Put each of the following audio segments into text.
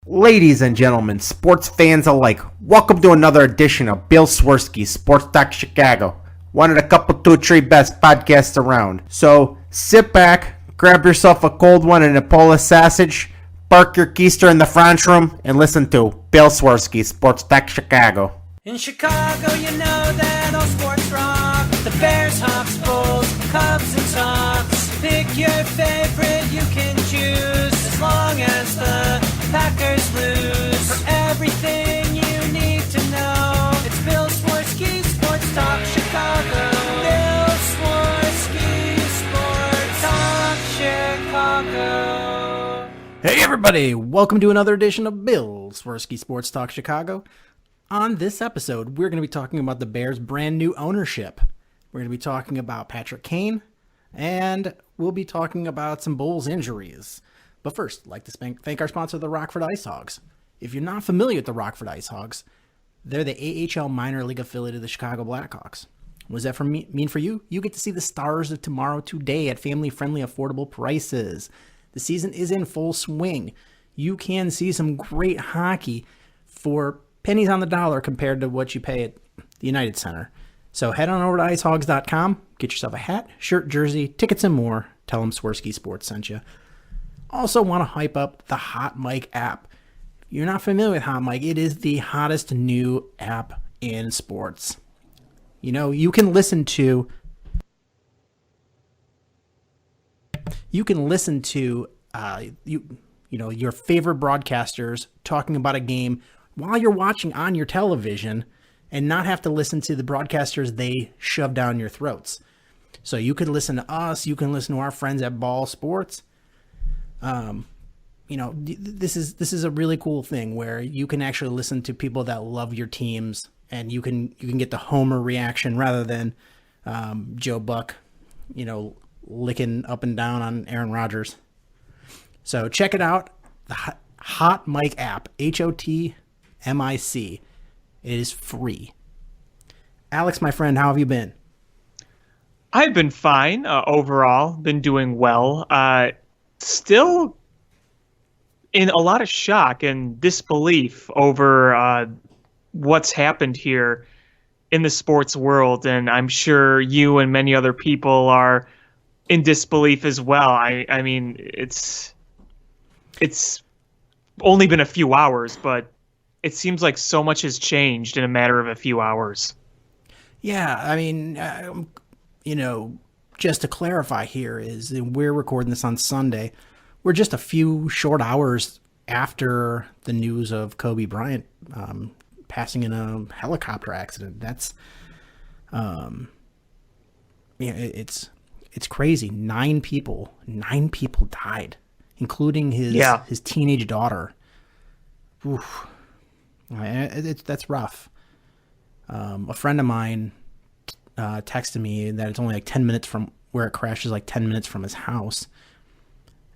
Ladies and gentlemen, sports fans alike, welcome to another edition of Bill Swirsky's Sports Talk Chicago. One of the couple, two, three best podcasts around. So sit back, grab yourself a cold one and a Polish sausage, park your keister in the French room, and listen to Bill Swirsky's Sports Talk Chicago. In Chicago, you know that all sports rock. The Bears, Hawks, Bulls, Cubs, and Sox. Pick your favorite, you can choose. As long as the Packers lose. For everything you need to know, it's Bill Swirsky's Sports Talk Chicago. Bill Swirsky's Sports Talk Chicago. Hey everybody, welcome to another edition of Bill Swirsky Sports Talk Chicago. On this episode, we're going to be talking about the Bears' brand new ownership. We're going to be talking about Patrick Kane, and we'll be talking about some Bulls injuries. But first, I'd like to thank our sponsor, the Rockford Ice Hogs. If you're not familiar with the Rockford Ice Hogs, they're the AHL minor league affiliate of the Chicago Blackhawks. What does that mean for you? You get to see the stars of tomorrow today at family-friendly, affordable prices. The season is in full swing. You can see some great hockey for pennies on the dollar compared to what you pay at the United Center. So head on over to icehogs.com, get yourself a hat, shirt, jersey, tickets, and more. Tell them Swirsky Sports sent you. Also want to hype up the Hot Mic app. If you're not familiar with Hot Mic, it is the hottest new app in sports. You know, you can listen to your favorite broadcasters talking about a game while you're watching on your television and not have to listen to the broadcasters they shove down your throats. So you could listen to us, you can listen to our friends at Ball Sports. This is a really cool thing where you can actually listen to people that love your teams, and you can get the homer reaction rather than Joe Buck, licking up and down on Aaron Rodgers. So check it out, the Hot Mic app, HOTMIC. It is free. Alex, my friend, how have you been? I've been fine overall, been doing well. Still in a lot of shock and disbelief over what's happened here in the sports world, and I'm sure you and many other people are in disbelief as well. I mean, it's only been a few hours, but it seems like so much has changed in a matter of a few hours. Yeah, I mean, just to clarify here is we're recording this on Sunday. We're just a few short hours after the news of Kobe Bryant passing in a helicopter accident. That's, it's crazy. Nine people died, including his teenage daughter. Oof. That's rough. A friend of mine texted me that it's only like 10 minutes from where it crashes, like 10 minutes from his house,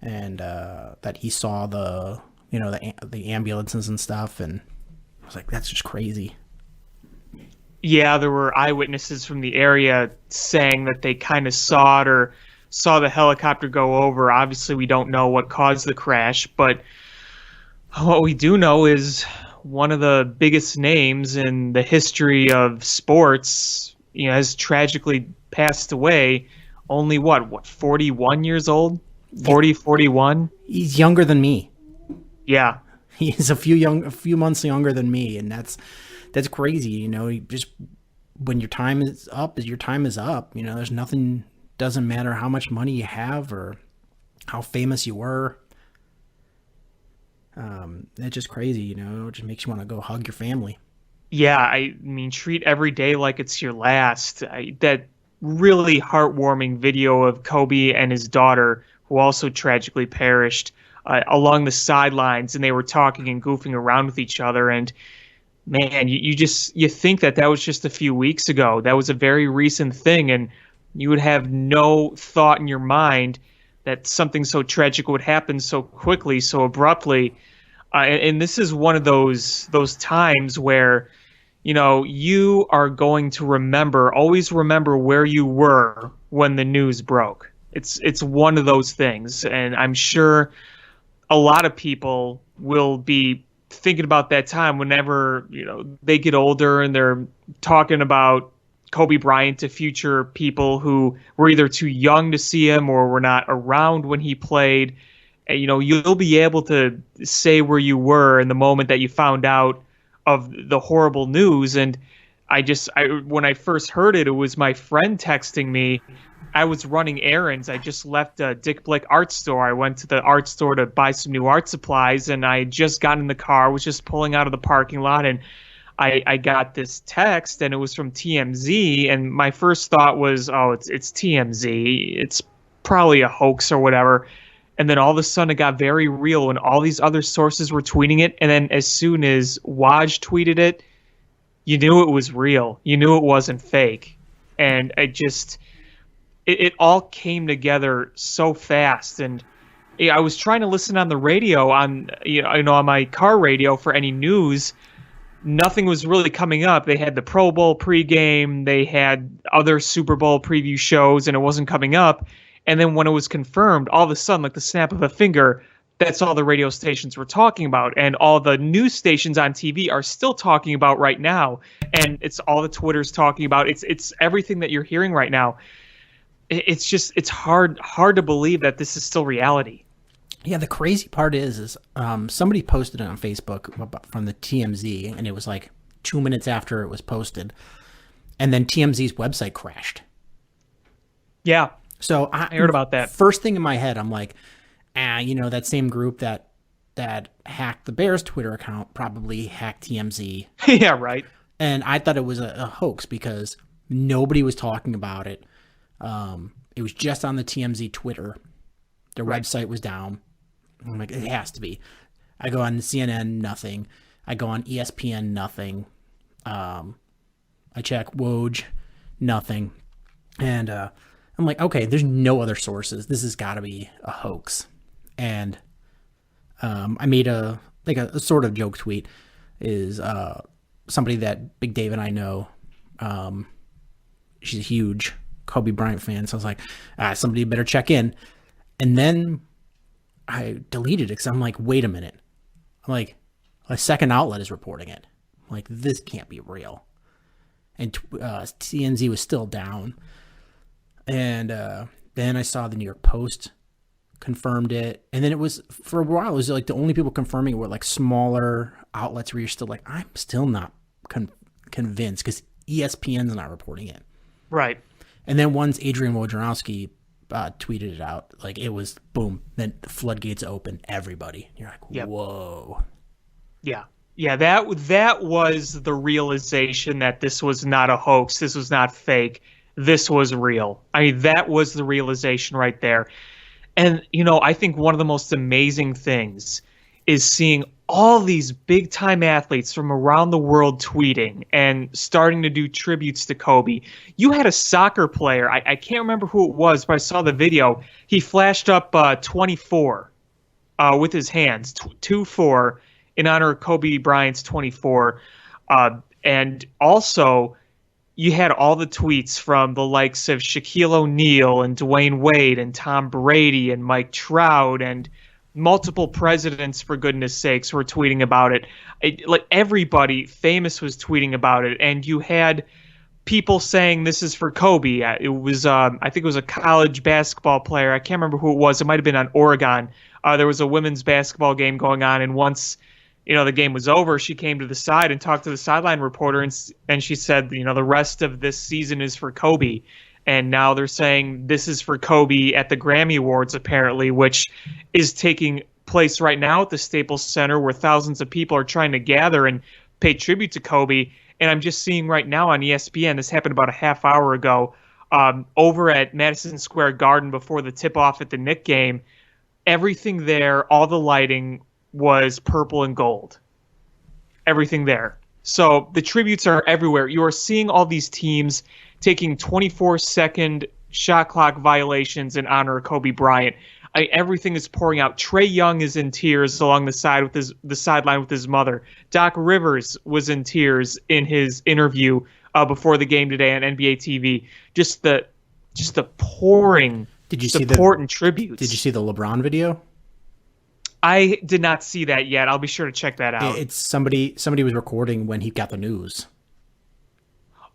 and that he saw the ambulances and stuff, and I was like, that's just crazy. Yeah, there were eyewitnesses from the area saying that they kind of saw it or saw the helicopter go over. Obviously, we don't know what caused the crash, but what we do know is one of the biggest names in the history of sports, has tragically passed away. Only what 41 years old? 41? He's younger than me. Yeah. He's a few months younger than me, and that's crazy. Just when your time is up, your time is up. There's nothing, doesn't matter how much money you have or how famous you were. It's just crazy, it just makes you want to go hug your family. Yeah, I mean, treat every day like it's your last. That really heartwarming video of Kobe and his daughter, who also tragically perished, along the sidelines, and they were talking and goofing around with each other. And man, you think that was just a few weeks ago. That was a very recent thing, and you would have no thought in your mind that something so tragic would happen so quickly, so abruptly. And this is one of those times where, you are going to always remember where you were when the news broke. It's one of those things, and I'm sure a lot of people will be thinking about that time whenever, they get older and they're talking about Kobe Bryant to future people who were either too young to see him or were not around when he played. And, you'll be able to say where you were in the moment that you found out of the horrible news. And when I first heard it, it was my friend texting me. I was running errands. I just left a Dick Blick art store. I went to the art store to buy some new art supplies, and I had just got in the car, was just pulling out of the parking lot, and I got this text, and it was from TMZ, and my first thought was, oh, it's TMZ. It's probably a hoax or whatever. And then all of a sudden it got very real when all these other sources were tweeting it, and then as soon as Waj tweeted it, you knew it was real. You knew it wasn't fake. And it all came together so fast. And I was trying to listen on the radio on my car radio for any news. Nothing was really coming up. They had the Pro Bowl pregame, they had other Super Bowl preview shows, and it wasn't coming up. And then when it was confirmed, all of a sudden, like the snap of a finger, that's all the radio stations were talking about. And all the news stations on TV are still talking about right now. And it's all the Twitter's talking about. It's everything that you're hearing right now. It's hard to believe that this is still reality. Yeah, the crazy part is somebody posted it on Facebook from the TMZ, and it was like 2 minutes after it was posted, and then TMZ's website crashed. Yeah. So I heard about that. First thing in my head, I'm like, that same group that hacked the Bears Twitter account probably hacked TMZ. Yeah, right. And I thought it was a hoax because nobody was talking about it. It was just on the TMZ Twitter. Their website was down. I'm like, it has to be. I go on CNN, nothing. I go on ESPN, nothing. I check Woj, nothing. And I'm like, okay, there's no other sources. This has got to be a hoax. And I made a sort of joke tweet. Is somebody that Big Dave and I know. She's a huge Kobe Bryant fan. So I was like, somebody better check in. And then I deleted it because I'm like, wait a minute. I'm like, a second outlet is reporting it. I'm like, this can't be real. And TNZ was still down. And then I saw the New York Post confirmed it. And then it was, for a while, it was like the only people confirming it were like smaller outlets where you're still like, I'm still not convinced because ESPN's not reporting it. Right. And then once Adrian Wojnarowski tweeted it out, like it was boom, then the floodgates open, everybody. You're like, yep. Whoa. Yeah. Yeah, that was the realization that this was not a hoax, this was not fake, this was real. I mean, that was the realization right there. And, I think one of the most amazing things is seeing all these big-time athletes from around the world tweeting and starting to do tributes to Kobe. You had a soccer player, I can't remember who it was, but I saw the video. He flashed up 24 with his hands, 2-4, in honor of Kobe Bryant's 24. And also, you had all the tweets from the likes of Shaquille O'Neal and Dwayne Wade and Tom Brady and Mike Trout and multiple presidents, for goodness sakes, were tweeting about it. Like everybody famous was tweeting about it. And you had people saying this is for Kobe. It was, I think it was a college basketball player. I can't remember who it was. It might have been on Oregon. There was a women's basketball game going on. And once the game was over, she came to the side and talked to the sideline reporter, and she said, the rest of this season is for Kobe. And now they're saying this is for Kobe at the Grammy Awards, apparently, which is taking place right now at the Staples Center, where thousands of people are trying to gather and pay tribute to Kobe. And I'm just seeing right now on ESPN, this happened about a half hour ago, over at Madison Square Garden before the tip-off at the Knicks game, everything there, all the lighting was purple and gold. Everything there. So the tributes are everywhere. You are seeing all these teams taking 24-second shot clock violations in honor of Kobe Bryant. Everything is pouring out. Trae Young is in tears along the sideline with his mother. Doc Rivers was in tears in his interview before the game today on NBA TV. Just the pouring support and tributes. Did you see the LeBron video? I did not see that yet. I'll be sure to check that out. It's somebody was recording when he got the news.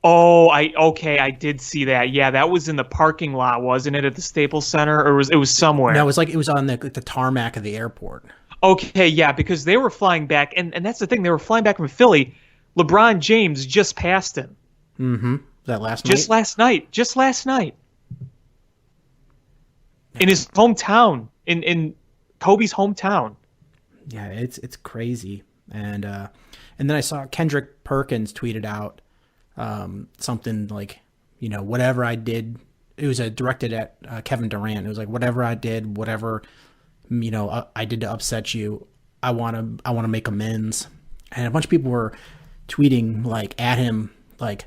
Oh, I did see that. Yeah, that was in the parking lot, wasn't it, at the Staples Center, or it was somewhere? No, it was on the tarmac of the airport. Okay, yeah, because they were flying back, and that's the thing, they were flying back from Philly. LeBron James just passed him. Mm-hmm. That last Just night? last night. In his hometown, in Kobe's hometown. Yeah, it's crazy. And then I saw Kendrick Perkins tweeted out something like, whatever I did, it was directed at Kevin Durant. It was like, whatever I did, whatever I did to upset you, I want to make amends. And a bunch of people were tweeting like at him like,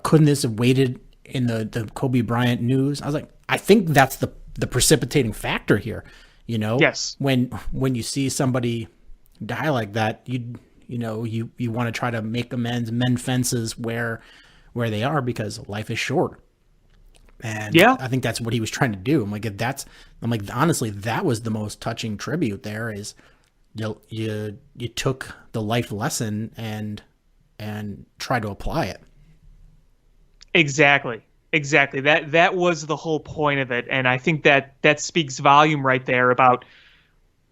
couldn't this have waited in the Kobe Bryant news? I was like, I think that's the precipitating factor here. Yes. When you see somebody die like that, you want to try to make amends, mend fences where they are, because life is short. And yeah, I think that's what he was trying to do. I'm like, honestly, that was the most touching tribute there, is you took the life lesson and tried to apply it. Exactly. That was the whole point of it, and I think that speaks volume right there about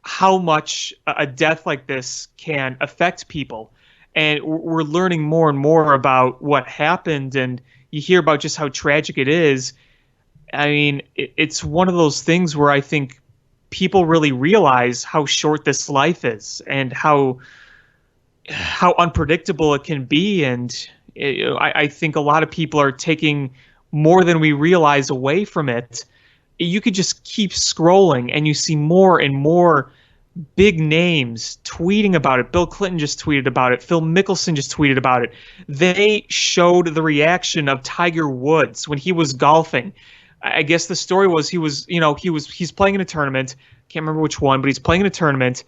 how much a death like this can affect people. And we're learning more and more about what happened, and you hear about just how tragic it is. I mean, it's one of those things where I think people really realize how short this life is and how unpredictable it can be. And I think a lot of people are taking more than we realize away from it. You could just keep scrolling and you see more and more big names tweeting about it. Bill Clinton just tweeted about it. Phil Mickelson just tweeted about it. They showed the reaction of Tiger Woods when he was golfing. I guess the story was he's playing in a tournament. Can't remember which one, but he's playing in a tournament,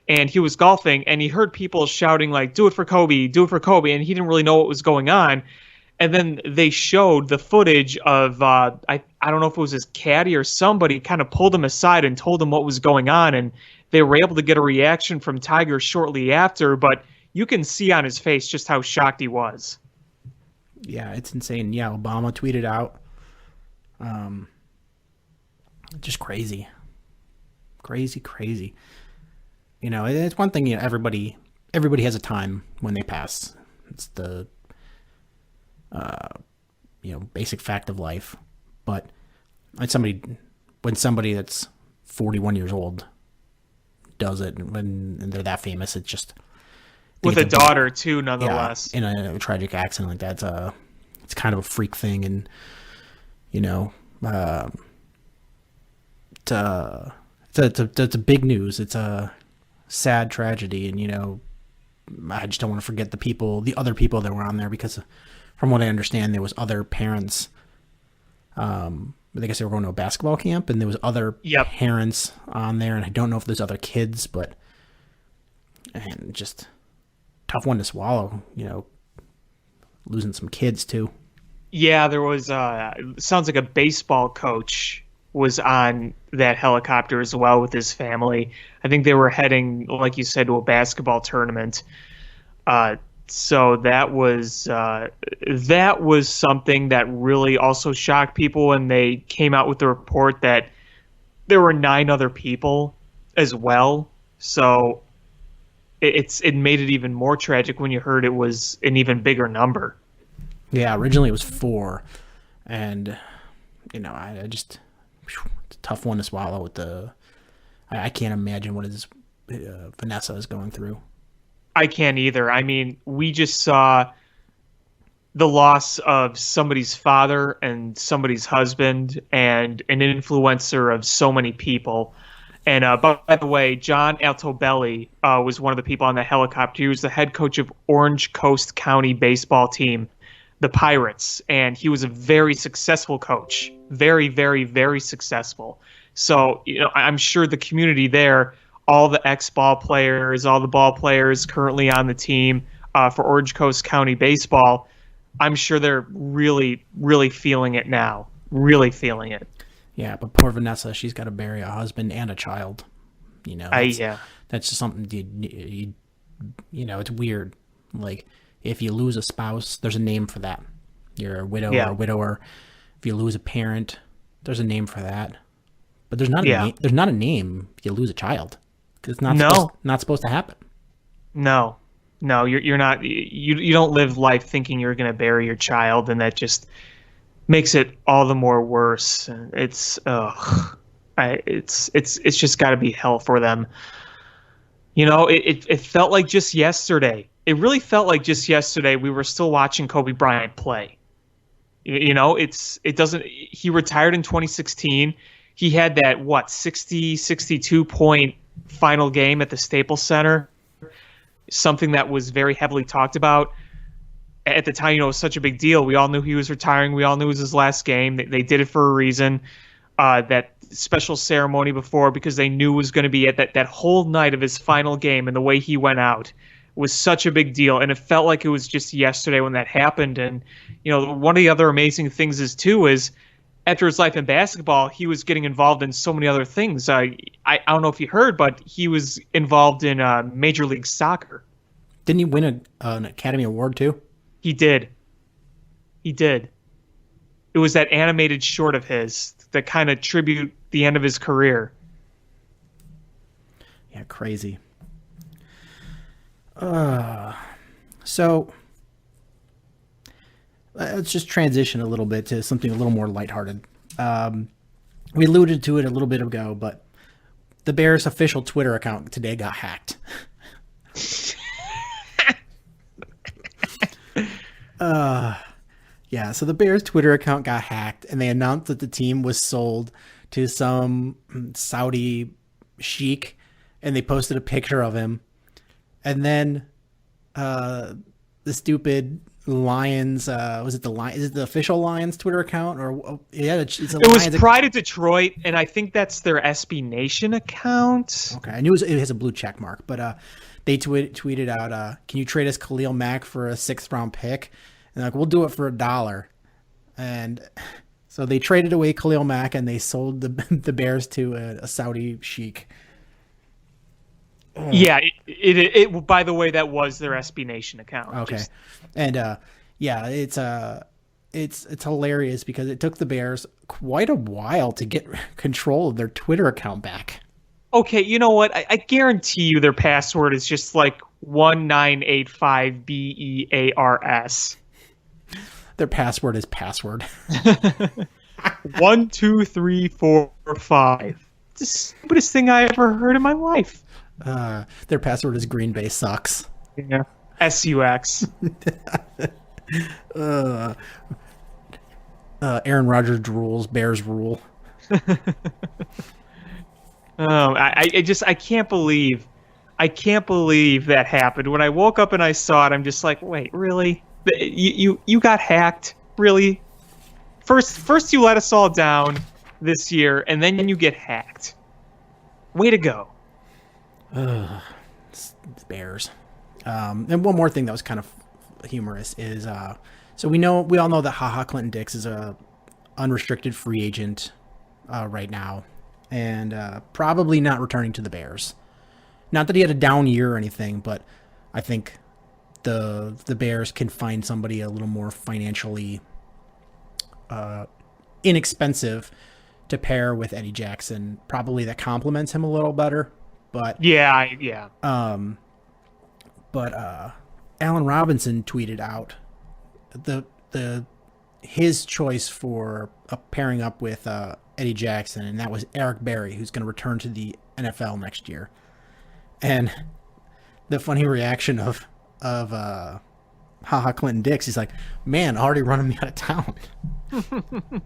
and he was golfing, and he heard people shouting like, "Do it for Kobe, do it for Kobe," and he didn't really know what was going on. And then they showed the footage of I don't know if it was his caddy or somebody kind of pulled him aside and told him what was going on, and they were able to get a reaction from Tiger shortly after. But you can see on his face just how shocked he was. Yeah, it's insane. Yeah, Obama tweeted out. Just crazy. It's one thing, everybody has a time when they pass. It's the basic fact of life. But when somebody that's 41 years old does it, and they're that famous, it's just with a daughter too, nonetheless. Yeah, in a tragic accident like that, it's kind of a freak thing, and it's a big news. It's a sad tragedy, and I just don't want to forget the other people that were on there, because from what I understand, there was other parents. I guess they were going to a basketball camp, and there was other parents on there, and I don't know if there's other kids, and just tough one to swallow. Losing some kids too. Yeah, there was. Sounds like a baseball coach was on that helicopter as well with his family. I think they were heading, like you said, to a basketball tournament. So that was something that really also shocked people when they came out with the report that there were 9 other people as well. So it made it even more tragic when you heard it was an even bigger number. Yeah, originally it was 4, and I just, it's a tough one to swallow. I can't imagine what Vanessa is going through. I can't either. I mean, we just saw the loss of somebody's father and somebody's husband and an influencer of so many people. And by the way, John Altobelli was one of the people on the helicopter. He was the head coach of Orange Coast County baseball team, the Pirates, and he was a very successful coach. Very, very, very successful. So, I'm sure the community there, all the ex-ball players, all the ball players currently on the team for Orange Coast County baseball, I'm sure they're really, really feeling it now. Really feeling it. Yeah, but poor Vanessa, she's got to bury a husband and a child. Yeah. That's just something it's weird. Like, if you lose a spouse, there's a name for that. You're a widow or a widower. If you lose a parent, there's a name for that. But there's not there's not a name if you lose a child, because it's not supposed to happen. No, you're not. You don't live life thinking you're going to bury your child, and that just makes it all the more worse. It's it's just got to be hell for them. It felt like just yesterday. It really felt like just yesterday we were still watching Kobe Bryant play. It doesn't. He retired in 2016. He had that 62 point final game at the Staples Center, something that was very heavily talked about at the time. It was such a big deal. We all knew he was retiring. We all knew it was his last game. They did it for a reason. That special ceremony before, because they knew it was going to be at that whole night of his final game, and the way he went out was such a big deal. And it felt like it was just yesterday when that happened. And one of the other amazing things is after his life in basketball, he was getting involved in so many other things. I don't know if you heard, but he was involved in Major League Soccer. Didn't he win an Academy Award too? He did. It was that animated short of his that kind of tribute the end of his career. Yeah, crazy. So let's just transition a little bit to something a little more lighthearted. We alluded to it a little bit ago, but the Bears' official Twitter account today got hacked. Yeah, so the Bears' Twitter account got hacked, and they announced that the team was sold to some Saudi sheik, and they posted a picture of him. And then the stupid Lions, was it the Lions? Is it the official Lions Twitter account? Or it was Pride of Detroit, and I think that's their SB Nation account. Okay, I knew it has a blue check mark, but they tweeted out, "Can you trade us Khalil Mack for a 6th round pick?" And like, we'll do it for $1. And so they traded away Khalil Mack, and they sold the Bears to a Saudi sheik. Yeah, it. By the way, that was their SB Nation account. Okay, and yeah, it's hilarious because it took the Bears quite a while to get control of their Twitter account back. Okay, you know what? I guarantee you their password is just like 1985BEARS. Their password is password. 1, 2, 3, 4, 5. It's the stupidest thing I ever heard in my life. Their password is Green Bay sucks. Yeah. SUX. Aaron Rodgers drools, Bears rule. I can't believe that happened. When I woke up and I saw it, I'm just like, wait, really? You got hacked? Really? First you let us all down this year, and then you get hacked. Way to go. Bears. And one more thing that was kind of humorous is so we all know that HaHa Clinton Dix is a unrestricted free agent right now, and probably not returning to the Bears. Not that he had a down year or anything, but I think the Bears can find somebody a little more financially inexpensive to pair with Eddie Jackson, probably that complements him a little better. But yeah. But Allen Robinson tweeted out his choice for pairing up with Eddie Jackson, and that was Eric Berry, who's going to return to the NFL next year. And the funny reaction of HaHa Clinton Dix, he's like, "Man, already running me out of town."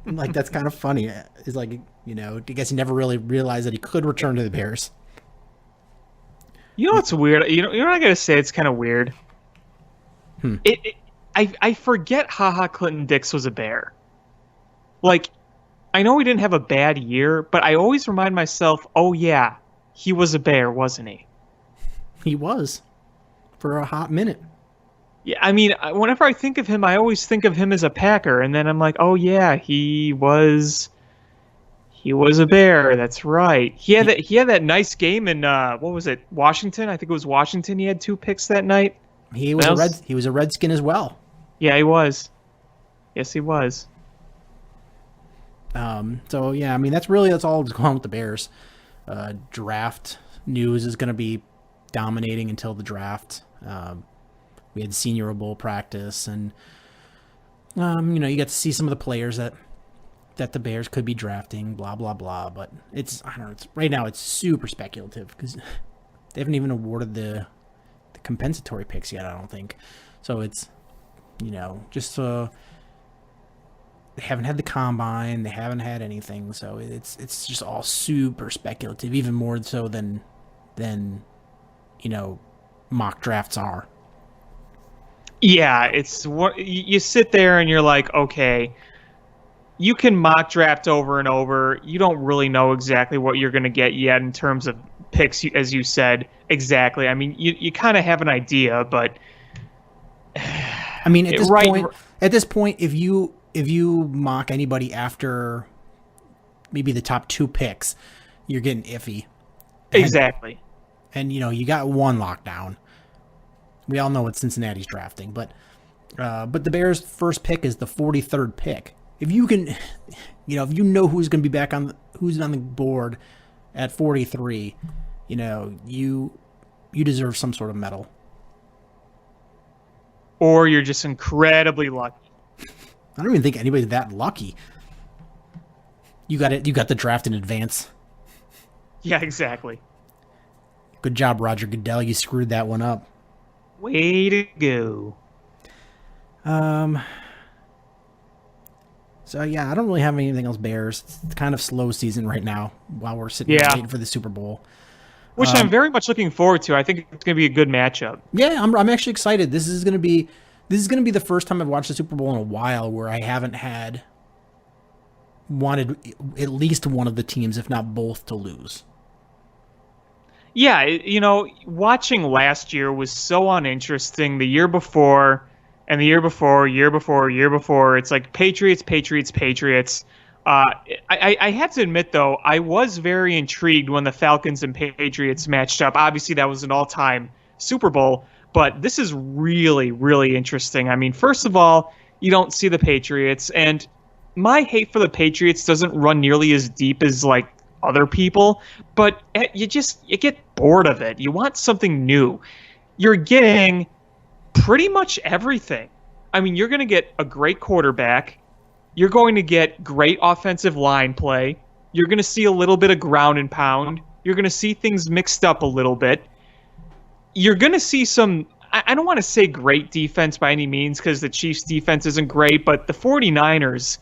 Like, that's kind of funny. It's like, I guess he never really realized that he could return to the Bears. You know what's weird? You know what I gotta say? It's kind of weird. I forget HaHa Clinton Dix was a Bear. Like, I know he didn't have a bad year, but I always remind myself, oh yeah, he was a Bear, wasn't he? He was, for a hot minute. Yeah, I mean, whenever I think of him, I always think of him as a Packer, and then I'm like, oh yeah, he was He was a Bear. That's right. He had that nice game in what was it? Washington. I think it was Washington. He had 2 picks that night. He was a Redskin as well. Yeah, he was. Yes, he was. So yeah, I mean that's all that's going on with the Bears. Draft news is going to be dominating until the draft. We had Senior Bowl practice, and you get to see some of the players that the Bears could be drafting. Blah blah blah. But I don't know. Right now it's super speculative because they haven't even awarded the compensatory picks yet. I don't think. So it's just. They haven't had the combine. They haven't had anything, so it's just all super speculative, even more so than mock drafts are. Yeah, it's what you sit there and you're like, okay, you can mock draft over and over. You don't really know exactly what you're going to get yet in terms of picks, as you said. Exactly. I mean, you kind of have an idea, but I mean, at this point, if you mock anybody after maybe the top 2 picks, you're getting iffy. Exactly. And you got one lockdown. We all know what Cincinnati's drafting, but the Bears' first pick is the 43rd pick. If you can, if you know who's going to be who's on the board at 43, you deserve some sort of medal. Or you're just incredibly lucky. I don't even think anybody's that lucky. You got it. You got the draft in advance. Yeah, exactly. Good job, Roger Goodell. You screwed that one up. Way to go. So yeah, I don't really have anything else Bears. It's kind of slow season right now while we're sitting here waiting for the Super Bowl. Which I'm very much looking forward to. I think it's going to be a good matchup. Yeah, I'm actually excited. This is going to be the first time I've watched the Super Bowl in a while where I haven't wanted at least one of the teams, if not both, to lose. Yeah, watching last year was so uninteresting. The year before, and the year before, it's like Patriots. I have to admit, though, I was very intrigued when the Falcons and Patriots matched up. Obviously, that was an all-time Super Bowl, but this is really, really interesting. I mean, first of all, you don't see the Patriots, and my hate for the Patriots doesn't run nearly as deep as, like, other people, but you get bored of it. You want something new. You're getting pretty much everything. I mean, you're going to get a great quarterback. You're going to get great offensive line play. You're going to see a little bit of ground and pound. You're going to see things mixed up a little bit. You're going to see some, I don't want to say great defense by any means because the Chiefs' defense isn't great, but the 49ers,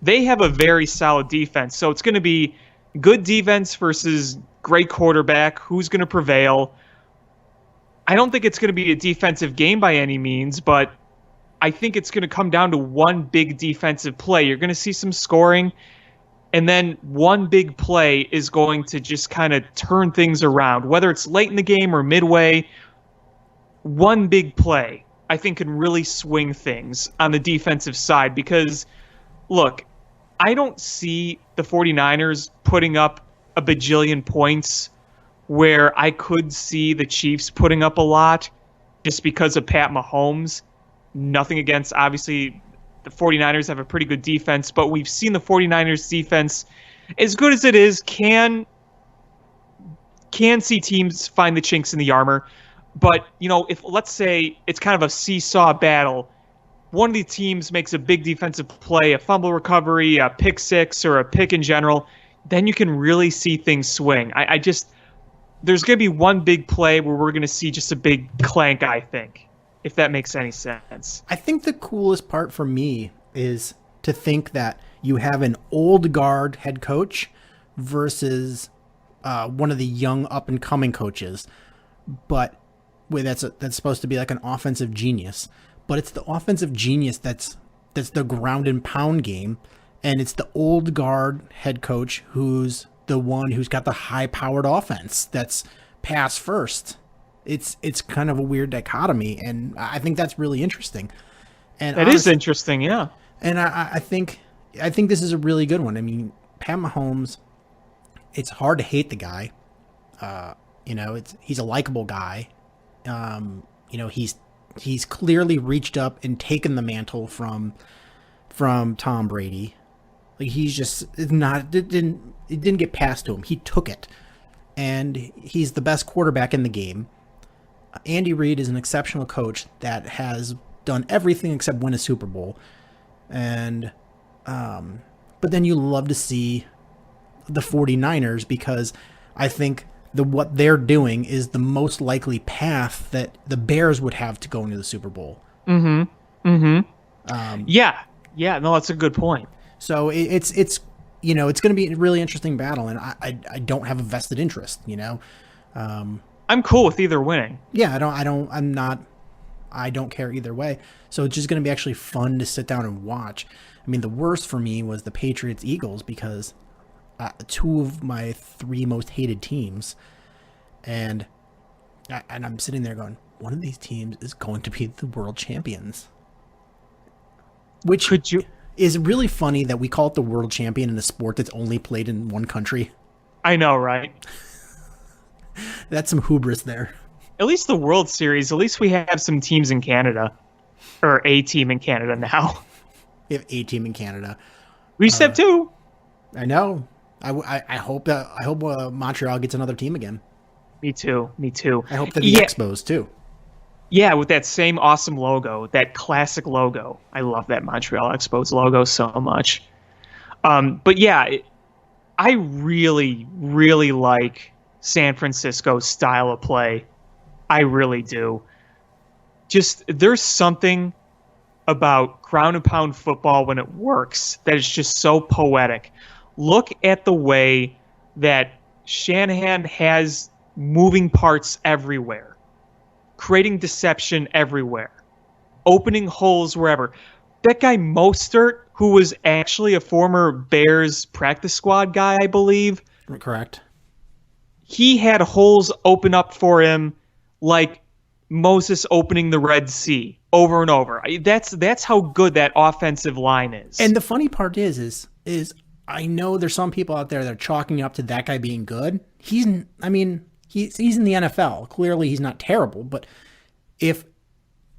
they have a very solid defense. So it's going to be good defense versus great quarterback. Who's going to prevail? I don't think it's going to be a defensive game by any means, but I think it's going to come down to one big defensive play. You're going to see some scoring, and then one big play is going to just kind of turn things around. Whether it's late in the game or midway, one big play, I think, can really swing things on the defensive side because, look, I don't see the 49ers putting up a bajillion points where I could see the Chiefs putting up a lot just because of Pat Mahomes. Nothing against, obviously, the 49ers have a pretty good defense, but we've seen the 49ers defense, as good as it is, can see teams find the chinks in the armor. But, if let's say it's kind of a seesaw battle, one of the teams makes a big defensive play, a fumble recovery, a pick six, or a pick in general, then you can really see things swing. There's going to be one big play where we're going to see just a big clank, I think, if that makes any sense. I think the coolest part for me is to think that you have an old guard head coach versus one of the young up-and-coming coaches, but that's supposed to be like an offensive genius. But it's the offensive genius that's the ground and pound game, and it's the old guard head coach who's the one who's got the high-powered offense that's pass first. It's kind of a weird dichotomy, and I think that's really interesting. And that is interesting, yeah. And I think this is a really good one. I mean, Pat Mahomes, it's hard to hate the guy. He's a likable guy. He's clearly reached up and taken the mantle from Tom Brady. Like, he's just it didn't get passed to him. He took it. And he's the best quarterback in the game. Andy Reid is an exceptional coach that has done everything except win a Super Bowl. And but then you love to see the 49ers, because I think what they're doing is the most likely path that the Bears would have to go into the Super Bowl. Mm-hmm. Mm-hmm. Yeah. No, that's a good point. So it's it's going to be a really interesting battle, and I don't have a vested interest. I'm cool with either winning. Yeah, I don't care either way. So it's just going to be actually fun to sit down and watch. I mean, the worst for me was the Patriots-Eagles, because two of my three most hated teams, and I'm sitting there going, one of these teams is going to be the world champions. Which is really funny that we call it the world champion in a sport that's only played in one country. I know, right? That's some hubris there. At least the World Series, at least we have some teams in Canada. Or a team in Canada now. We have a team in Canada. We used to have two. I know. I hope Montreal gets another team again. Me too. I hope that the Expos too. Yeah, with that same awesome logo, that classic logo. I love that Montreal Expos logo so much. But yeah, I really, really like San Francisco's style of play. I really do. Just, there's something about ground and pound football when it works that is just so poetic. Look at the way that Shanahan has moving parts everywhere, creating deception everywhere, opening holes wherever. That guy Mostert, who was actually a former Bears practice squad guy, I believe. Correct. He had holes open up for him like Moses opening the Red Sea over and over. That's how good that offensive line is. And the funny part is I know there's some people out there that are chalking up to that guy being good. He's in the NFL. Clearly he's not terrible, but if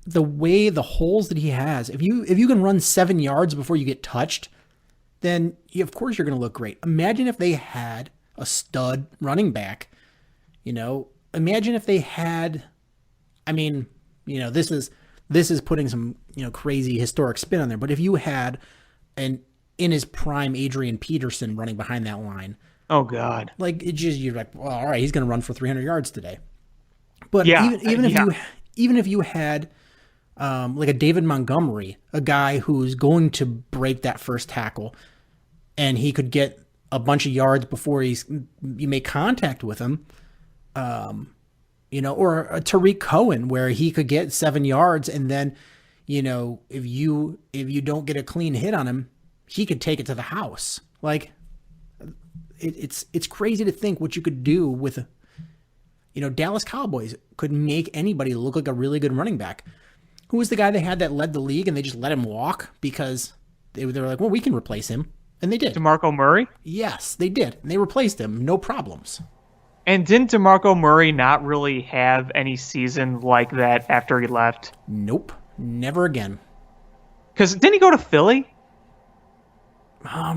the way the holes that he has, if you can run 7 yards before you get touched, then of course you're going to look great. Imagine if they had a stud running back. Imagine if they had, this is putting some, crazy historic spin on there, but if you had in his prime Adrian Peterson running behind that line. Oh God. Like, you're like, well, all right, he's going to run for 300 yards today. But yeah, even if you had like a David Montgomery, a guy who's going to break that first tackle, and he could get a bunch of yards before you make contact with him, or a Tariq Cohen, where he could get 7 yards, and then, if you don't get a clean hit on him, he could take it to the house. Like, it's crazy to think what you could do with, Dallas Cowboys could make anybody look like a really good running back. Who was the guy they had that led the league and they just let him walk because they were like, well, we can replace him. And they did. DeMarco Murray? Yes, they did. And they replaced him. No problems. And didn't DeMarco Murray not really have any season like that after he left? Nope. Never again. Because didn't he go to Philly?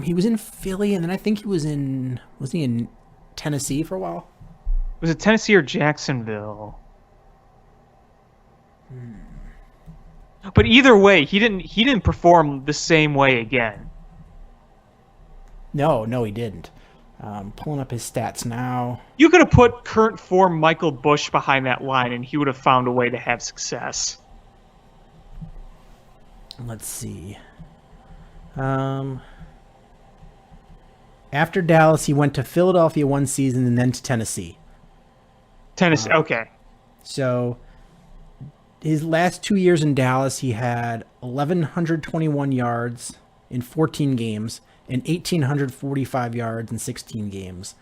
He was in Philly, and then I think was he in Tennessee for a while? Was it Tennessee or Jacksonville? But either way, he didn't perform the same way again. No, he didn't. Pulling up his stats now. You could have put current form Michael Bush behind that line, and he would have found a way to have success. Let's see. After Dallas, he went to Philadelphia one season and then to Tennessee. Okay. So his last 2 years in Dallas, he had 1,121 yards in 14 games and 1,845 yards in 16 games.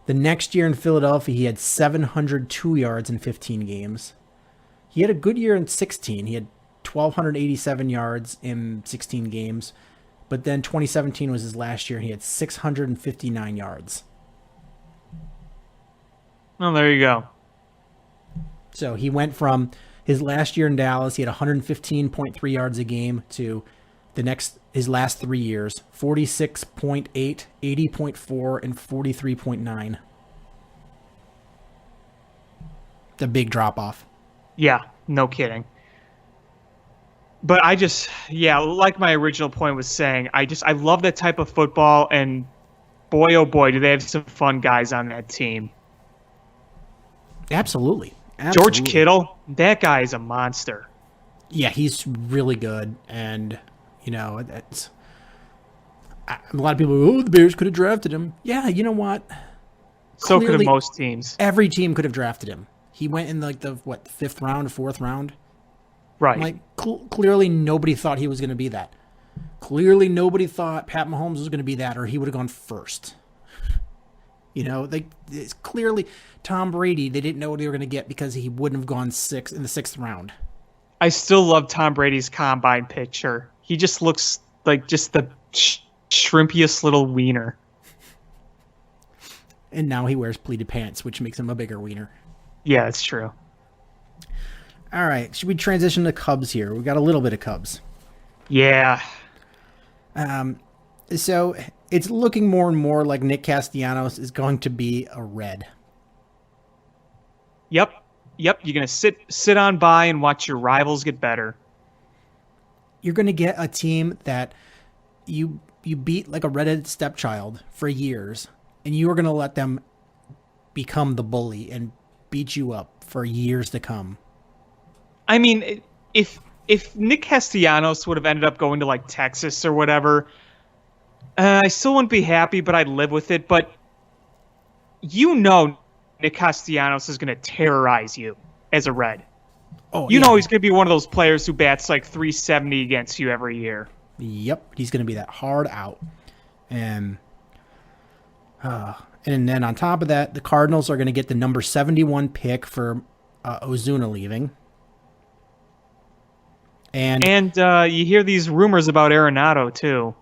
The next year in Philadelphia, he had 702 yards in 15 games. He had a good year in 16. He had 1,287 yards in 16 games. But then 2017 was his last year, and he had 659 yards. Well, there you go. So he went from his last year in Dallas, he had 115.3 yards a game, to his last 3 years, 46.8, 80.4, and 43.9. The big drop off. Yeah, no kidding. But like my original point was saying, I love that type of football, and boy, oh boy, do they have some fun guys on that team. Absolutely. George Kittle, that guy is a monster. Yeah, he's really good, and that's a lot of people. The Bears could have drafted him. Yeah, you know what? So could have most teams. Every team could have drafted him. He went in the 5th round, 4th round. Right. Clearly nobody thought he was going to be that. Clearly nobody thought Pat Mahomes was going to be that, or he would have gone first. It's clearly Tom Brady. They didn't know what they were going to get because he wouldn't have gone in the 6th round. I still love Tom Brady's combine picture. He just looks like just the shrimpiest little wiener. And now he wears pleated pants, which makes him a bigger wiener. Yeah, it's true. All right, should we transition to Cubs here? We got a little bit of Cubs. Yeah. So it's looking more and more like Nick Castellanos is going to be a Red. Yep. You're gonna sit on by and watch your rivals get better. You're going to get a team that you beat like a redheaded stepchild for years, and you are going to let them become the bully and beat you up for years to come. I mean, if Nick Castellanos would have ended up going to like Texas or whatever, I still wouldn't be happy, but I'd live with it. But Nick Castellanos is going to terrorize you as a Red. Oh, he's going to be one of those players who bats like 370 against you every year. Yep, he's going to be that hard out. And then on top of that, the Cardinals are going to get the number 71 pick for Ozuna leaving. And you hear these rumors about Arenado too.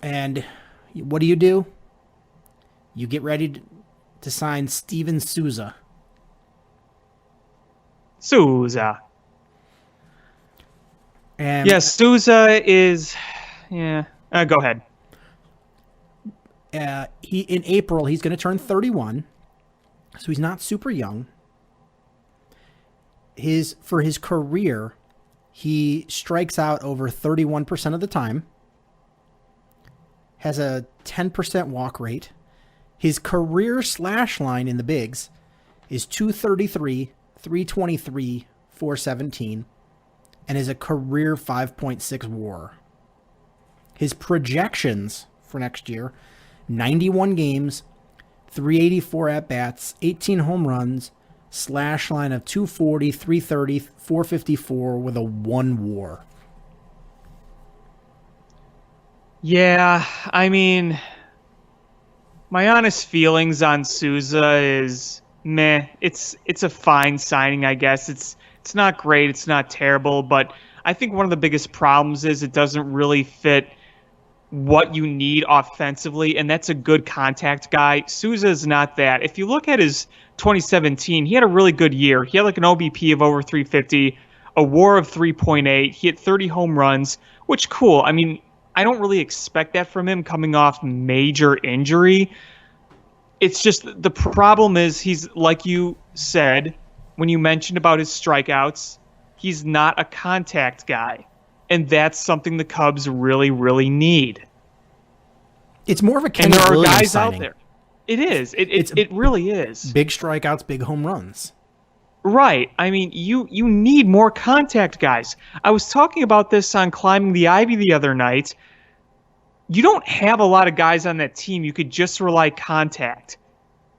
And what do? You get ready to sign Steven Souza. And yes, Souza is. Yeah. Go ahead. In April he's going to turn 31, so he's not super young. For his career, he strikes out over 31% of the time. Has a 10% walk rate. His career slash line in the bigs is 233, 323, 417, and is a career 5.6 WAR. His projections for next year: 91 games, 384 at-bats, 18 home runs, slash line of 240, 330, 454 with a 1 WAR. Yeah, I mean, my honest feelings on Souza is meh. It's a fine signing, I guess. It's not great, it's not terrible, but I think one of the biggest problems is it doesn't really fit what you need offensively, and that's a good contact guy. Souza is not that. If you look at his 2017, he had a really good year. He had like an OBP of over 350, a WAR of 3.8. He hit 30 home runs, which cool. I mean, I don't really expect that from him coming off major injury. It's just the problem is he's, like you said, when you mentioned about his strikeouts, he's not a contact guy. And that's something the Cubs really, really need. It's more of a Kenny And there are Williams guys signing. out there. It is. It really is. Big strikeouts, big home runs. Right. I mean, you need more contact guys. I was talking about this on Climbing the Ivy the other night. You don't have a lot of guys on that team. You could just rely contact.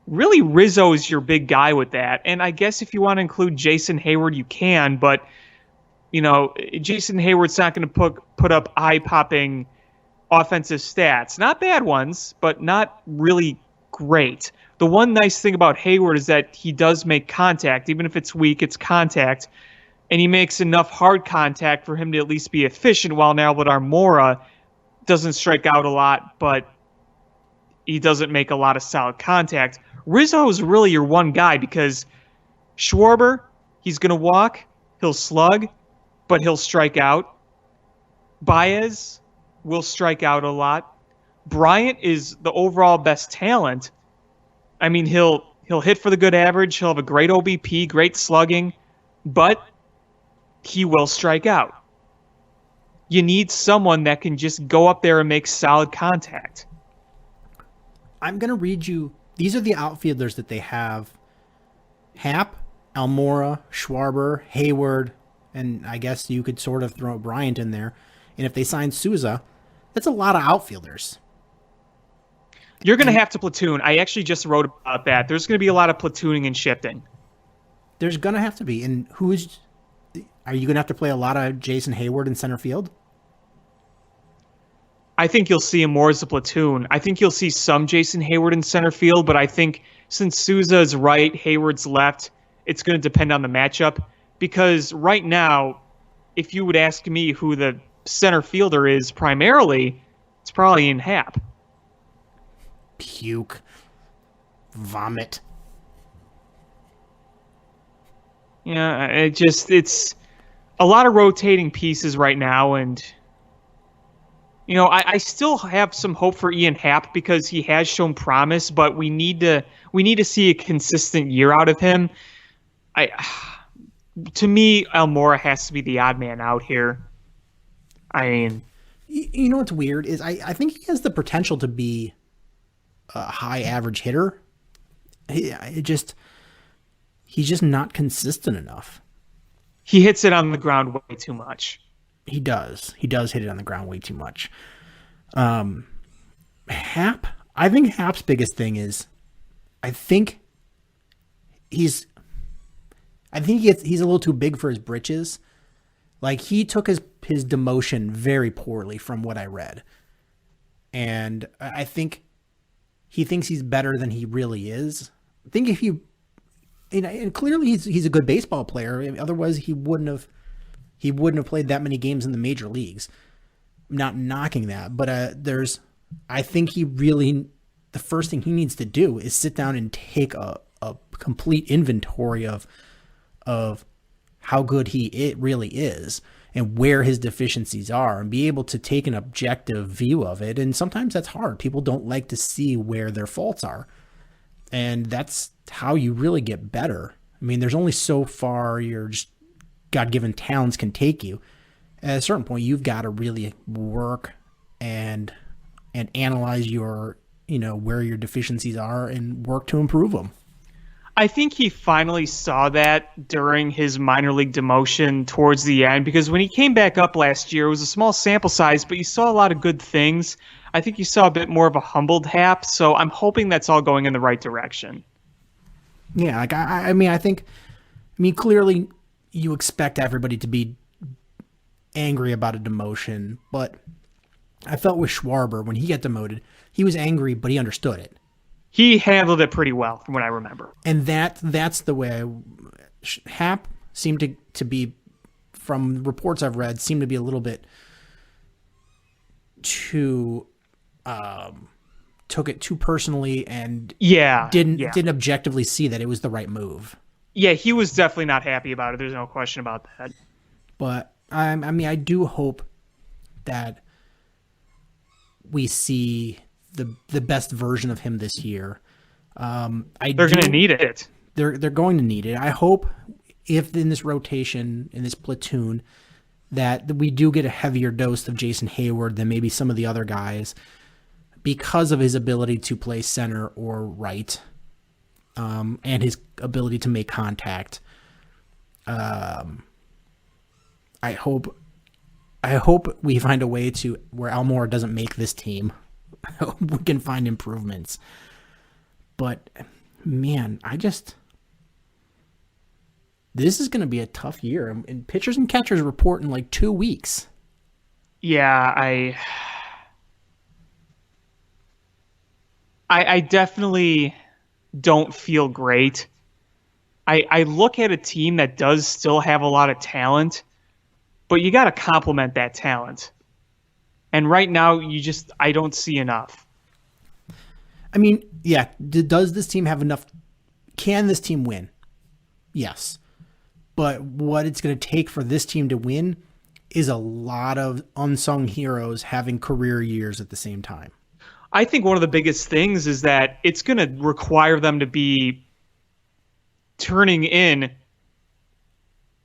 Really, Rizzo is your big guy with that. And I guess if you want to include Jason Hayward, you can. But, Jason Hayward's not going to put up eye-popping offensive stats. Not bad ones, but not really great. The one nice thing about Hayward is that he does make contact. Even if it's weak, it's contact. and he makes enough hard contact for him to at least be efficient, while Albert Almora doesn't strike out a lot, but he doesn't make a lot of solid contact. Rizzo is really your one guy because Schwarber, he's going to walk, he'll slug, but he'll strike out. Baez will strike out a lot. Bryant is the overall best talent. I mean, he'll hit for the good average, he'll have a great OBP, great slugging, but he will strike out. You need someone that can just go up there and make solid contact. I'm going to read you. These are the outfielders that they have. Happ, Almora, Schwarber, Hayward, and I guess you could sort of throw Bryant in there. And if they sign Souza, that's a lot of outfielders. You're going to have to platoon. I actually just wrote about that. There's going to be a lot of platooning and shifting. There's going to have to be. And are you going to have to play a lot of Jason Hayward in center field? I think you'll see him more as a platoon. I think you'll see some Jason Hayward in center field, but I think since Souza is right, Hayward's left, it's going to depend on the matchup. Because right now, if you would ask me who the center fielder is primarily, it's probably Ian Happ. Puke. Vomit. Yeah, it's a lot of rotating pieces right now, and I still have some hope for Ian Happ because he has shown promise, but we need to see a consistent year out of him. To me, Almora has to be the odd man out here. I mean, you know what's weird is I think he has the potential to be a high average hitter. He's just not consistent enough. He hits it on the ground way too much. He does hit it on the ground way too much. Happ, I think Happ's biggest thing is, I think he's a little too big for his britches. Like, he took his demotion very poorly from what I read. And I think he thinks he's better than he really is. I think if you, and clearly he's a good baseball player. Otherwise he wouldn't have played that many games in the major leagues. I'm not knocking that, but I think the first thing he needs to do is sit down and take a complete inventory of how good it really is and where his deficiencies are, and be able to take an objective view of it. And sometimes that's hard. People don't like to see where their faults are. And that's how you really get better. I mean, there's only so far your just God-given talents can take you. At a certain point, you've got to really work and analyze where your deficiencies are and work to improve them. I think he finally saw that during his minor league demotion towards the end, because when he came back up last year, it was a small sample size, but you saw a lot of good things. I think you saw a bit more of a humbled Happ, so I'm hoping that's all going in the right direction. Yeah, like I mean, clearly you expect everybody to be angry about a demotion, but I felt with Schwarber, when he got demoted, he was angry, but he understood it. He handled it pretty well, from what I remember. And that's the way Happ seemed to be, from reports I've read, seemed to be a little bit too took it too personally and didn't objectively see that it was the right move. Yeah, he was definitely not happy about it. There's no question about that. But I mean, I do hope that we see the best version of him this year. They're going to need it. They're going to need it. I hope if in this rotation, in this platoon, that we do get a heavier dose of Jason Hayward than maybe some of the other guys, because of his ability to play center or right, and his ability to make contact. I hope we find a way to where Almora doesn't make this team. We can find improvements. But man, this is going to be a tough year. And pitchers and catchers report in like 2 weeks. Yeah, I definitely don't feel great. I look at a team that does still have a lot of talent, but you got to complement that talent. And right now, I don't see enough. I mean, yeah, does this team have enough? Can this team win? Yes. But what it's going to take for this team to win is a lot of unsung heroes having career years at the same time. I think one of the biggest things is that it's going to require them to be turning in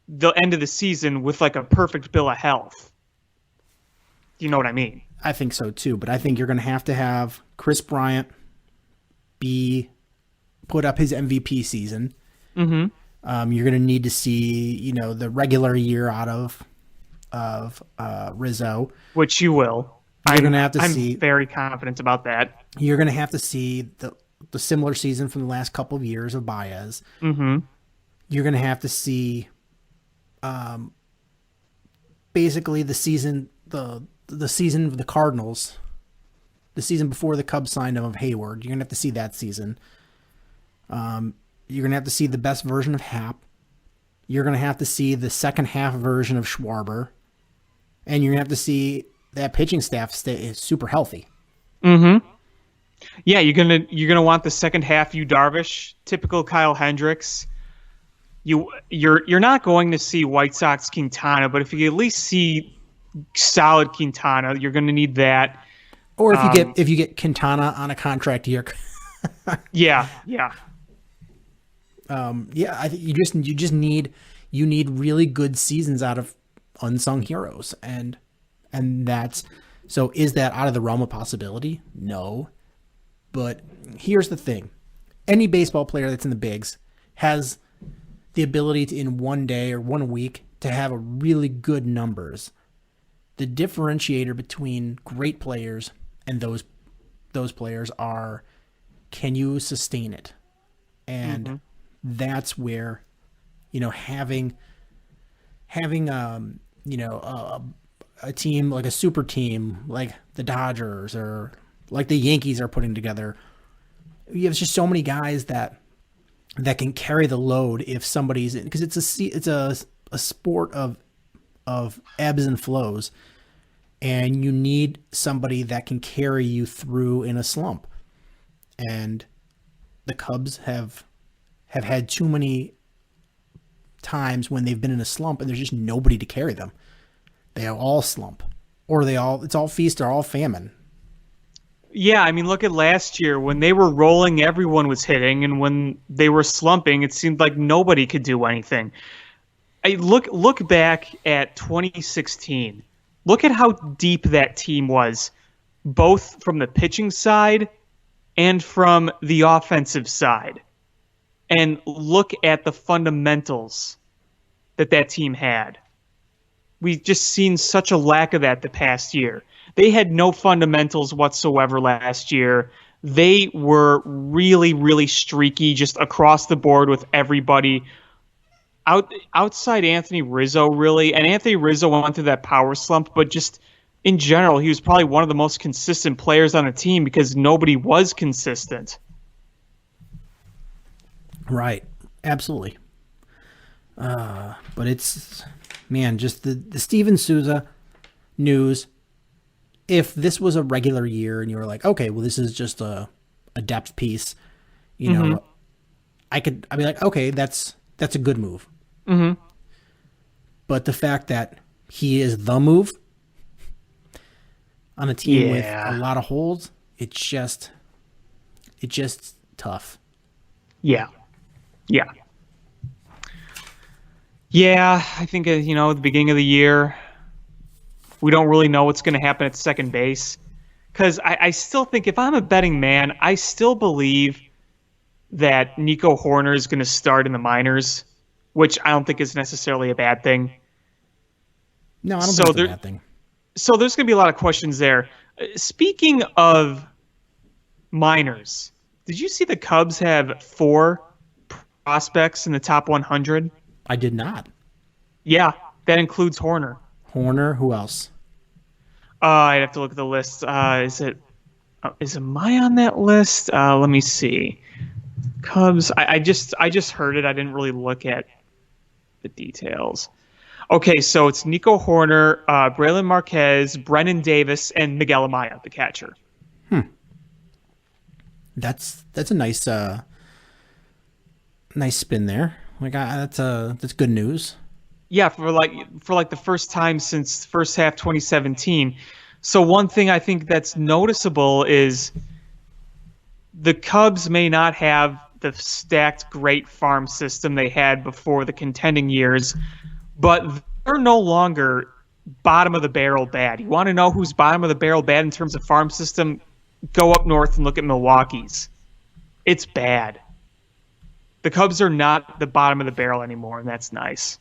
the end of the season with like a perfect bill of health. You know what I mean? I think so too, but I think you're going to have Chris Bryant put up his MVP season. Mm-hmm. You're going to need to see, the regular year out of Rizzo, Which you will. You're going to have to see. I'm very confident about that. You're going to have to see the similar season from the last couple of years of Baez. Mm-hmm. You're going to have to see, basically the season of the Cardinals, the season before the Cubs signed him of Hayward. You're going to have to see that season. You're going to have to see the best version of Happ. You're going to have to see the second half version of Schwarber. And you're going to have to see that pitching staff stay super healthy. Mm-hmm. Yeah, you're gonna want the second half Yu Darvish, typical Kyle Hendricks. You're not going to see White Sox Quintana, but if you at least see solid Quintana, you're going to need that. Or if you get Quintana on a contract year. Yeah. I think you need really good seasons out of unsung heroes, and that's so. Is that out of the realm of possibility? No, but here's the thing: any baseball player that's in the bigs has the ability to, in one day or 1 week, to have a really good numbers. The differentiator between great players and those players are, can you sustain it? And that's where, having a team like a super team like the Dodgers or like the Yankees are putting together, you have just so many guys that can carry the load if somebody's in, because it's a sport of ebbs and flows, and you need somebody that can carry you through in a slump. And the Cubs have had too many times when they've been in a slump and there's just nobody to carry them. They all slump, or it's all feast or all famine. Yeah, I mean, look at last year when they were rolling, everyone was hitting, and when they were slumping, it seemed like nobody could do anything. Look back at 2016. Look at how deep that team was, both from the pitching side and from the offensive side. And look at the fundamentals that team had. We've just seen such a lack of that the past year. They had no fundamentals whatsoever last year. They were really, really streaky just across the board with everybody. Outside Anthony Rizzo, really. And Anthony Rizzo went through that power slump, but just in general, he was probably one of the most consistent players on a team because nobody was consistent. Right. Absolutely. But it's, man, just the Steven Souza news. If this was a regular year and you were like, okay, well, this is just a depth piece, I'd be like, okay, that's a good move. Mm-hmm. But the fact that he is the move on a team with a lot of holes, it's just tough. Yeah. I think, at the beginning of the year, we don't really know what's going to happen at second base. Because I still think, if I'm a betting man, I still believe that Nico Horner is going to start in the minors, which I don't think is necessarily a bad thing. No, I don't think it's a bad thing. So there's going to be a lot of questions there. Speaking of minors, did you see the Cubs have 4 prospects in the top 100? I did not. Yeah, that includes Horner. Horner, who else? I'd have to look at the list. Is it? Am I on that list? Let me see. Cubs. I just heard it. I didn't really look at the details. Okay, so it's Nico Horner, Braylon Marquez, Brennan Davis, and Miguel Amaya, the catcher. That's a nice spin there. Like that's good news. Yeah, for the first time since first half 2017. So one thing I think that's noticeable is the Cubs may not have the stacked great farm system they had before the contending years, but they're no longer bottom of the barrel bad. You want to know who's bottom of the barrel bad in terms of farm system? Go up north and look at Milwaukee's. It's bad. The Cubs are not the bottom of the barrel anymore, and that's nice.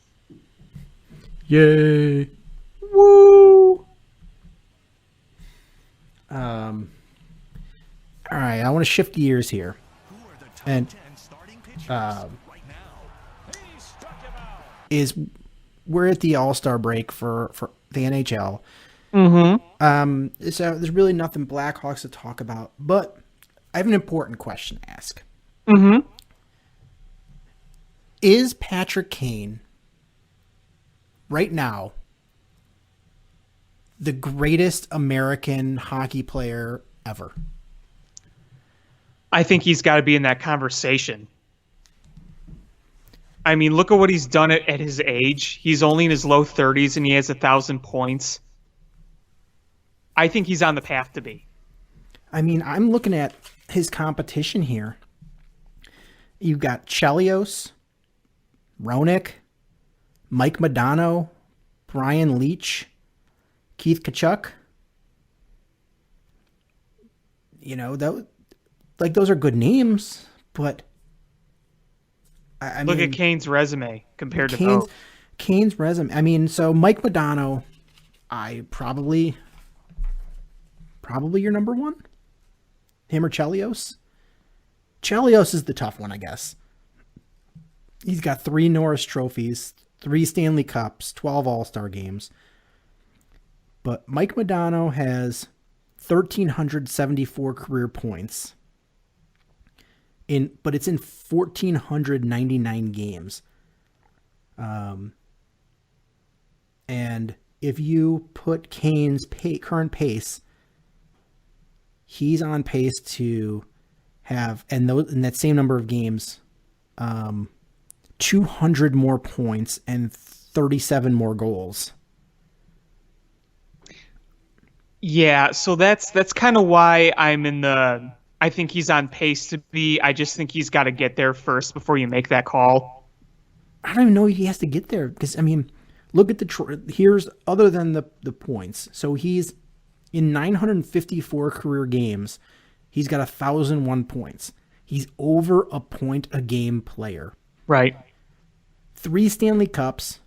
Yay! Woo! All right, I want to shift gears here, and we're at the All-Star break for the NHL. Mm-hmm. So there's really nothing Blackhawks to talk about, but I have an important question to ask. Mm-hmm. Is Patrick Kane right now the greatest American hockey player ever? I think he's got to be in that conversation. I mean, look at what he's done at his age. He's only in his low 30s and he has 1,000 points. I think he's on the path to be. I mean, I'm looking at his competition here. You've got Chelios, Roenick, Mike Modano, Brian Leach, Keith Tkachuk. You know, those are good names, but I Look mean, at Kane's resume compared to Kane's, both. Kane's resume. I mean, so Mike Modano, I probably your number one. Him or Chelios? Chelios is the tough one, I guess. He's got 3 Norris trophies, 3 Stanley Cups, 12 All-Star games. But Mike Modano has 1,374 career points. But it's in 1,499 games. And if you put Kane's current pace, he's on pace to have, in that same number of games, 200 more points and 37 more goals. Yeah, so that's kind of why I think he's on pace to be. I just think he's got to get there first before you make that call. I don't even know if he has to get there because, I mean, look at here's other than the points. So he's in 954 career games. He's got 1,001 points. He's over a point a game player. Right. 3 Stanley Cups,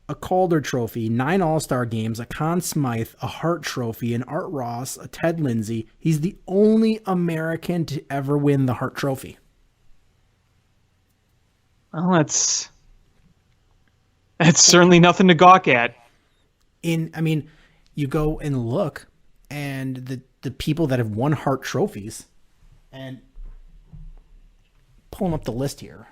a Calder Trophy, 9 All-Star games, a Conn Smythe, a Hart Trophy, an Art Ross, a Ted Lindsay. He's the only American to ever win the Hart Trophy. Well, that's certainly nothing to gawk at. I mean, you go and look, and the people that have won Hart Trophies, and pulling up the list here.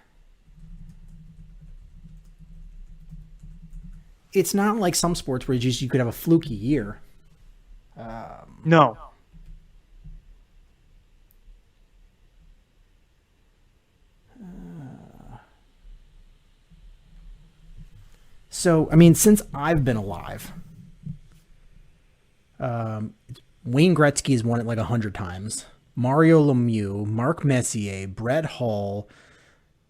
It's not like some sports where you could have a fluky year. No. So, I mean, since I've been alive, Wayne Gretzky's won it like 100 times. Mario Lemieux, Mark Messier, Brett Hull,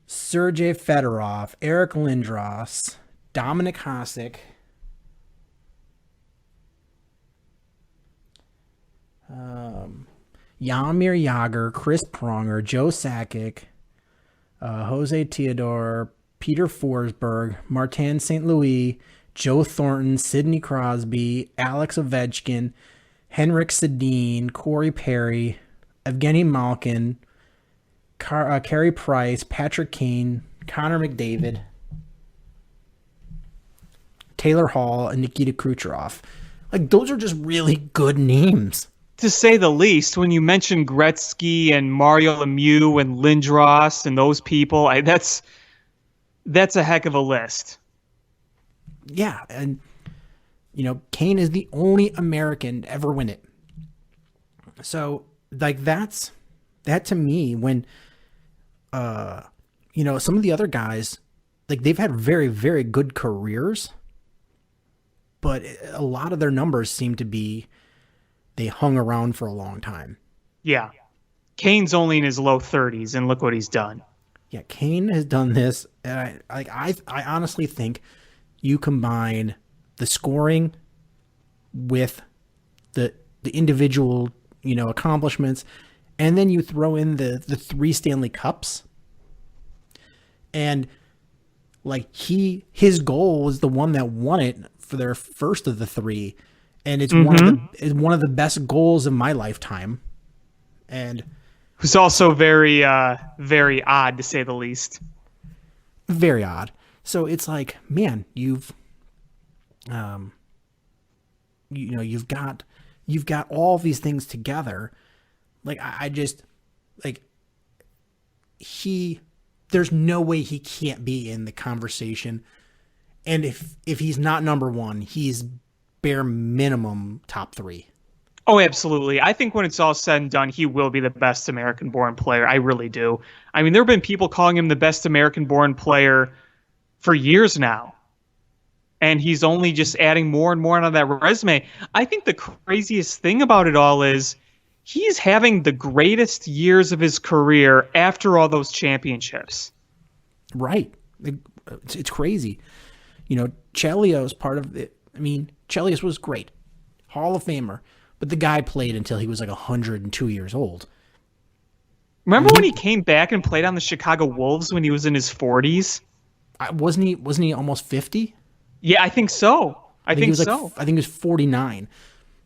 Sergei Fedorov, Eric Lindros, Dominic Hasek, Jaromir Jagr, Chris Pronger, Joe Sakic, Jose Theodore, Peter Forsberg, Martin St. Louis, Joe Thornton, Sidney Crosby, Alex Ovechkin, Henrik Sedin, Corey Perry, Evgeny Malkin, Carey Price, Patrick Kane, Connor McDavid, Taylor Hall, and Nikita Kucherov. Like, those are just really good names. To say the least. When you mention Gretzky and Mario Lemieux and Lindros and those people, that's a heck of a list. Yeah, and Kane is the only American to ever win it. So like that to me, when some of the other guys, like, they've had very, very good careers, but a lot of their numbers seem to be they hung around for a long time. Yeah. Kane's only in his low 30s, and look what he's done. Yeah, Kane has done this, and I honestly think you combine the scoring with the individual accomplishments, and then you throw in the 3 Stanley Cups, and like his goal was the one that won it for their first of the 3, and it's one of the best goals of my lifetime, and Who's also very very odd, to say the least. very odd. So it's like, man, you've got all these things together. Like I just like there's no way he can't be in the conversation. And if he's not number 1, he's bare minimum top 3. Oh, absolutely. I think when it's all said and done, he will be the best American-born player. I really do. I mean, there have been people calling him the best American-born player for years now. And he's only just adding more and more on that resume. I think the craziest thing about it all is he's having the greatest years of his career after all those championships. Right. It's crazy. Chelios part of it. I mean, Chelios was great. Hall of Famer. But the guy played until he was like 102 years old. Remember when he came back and played on the Chicago Wolves when he was in his 40s? Wasn't he almost 50? Yeah, I think so. I think so. I think he was 49.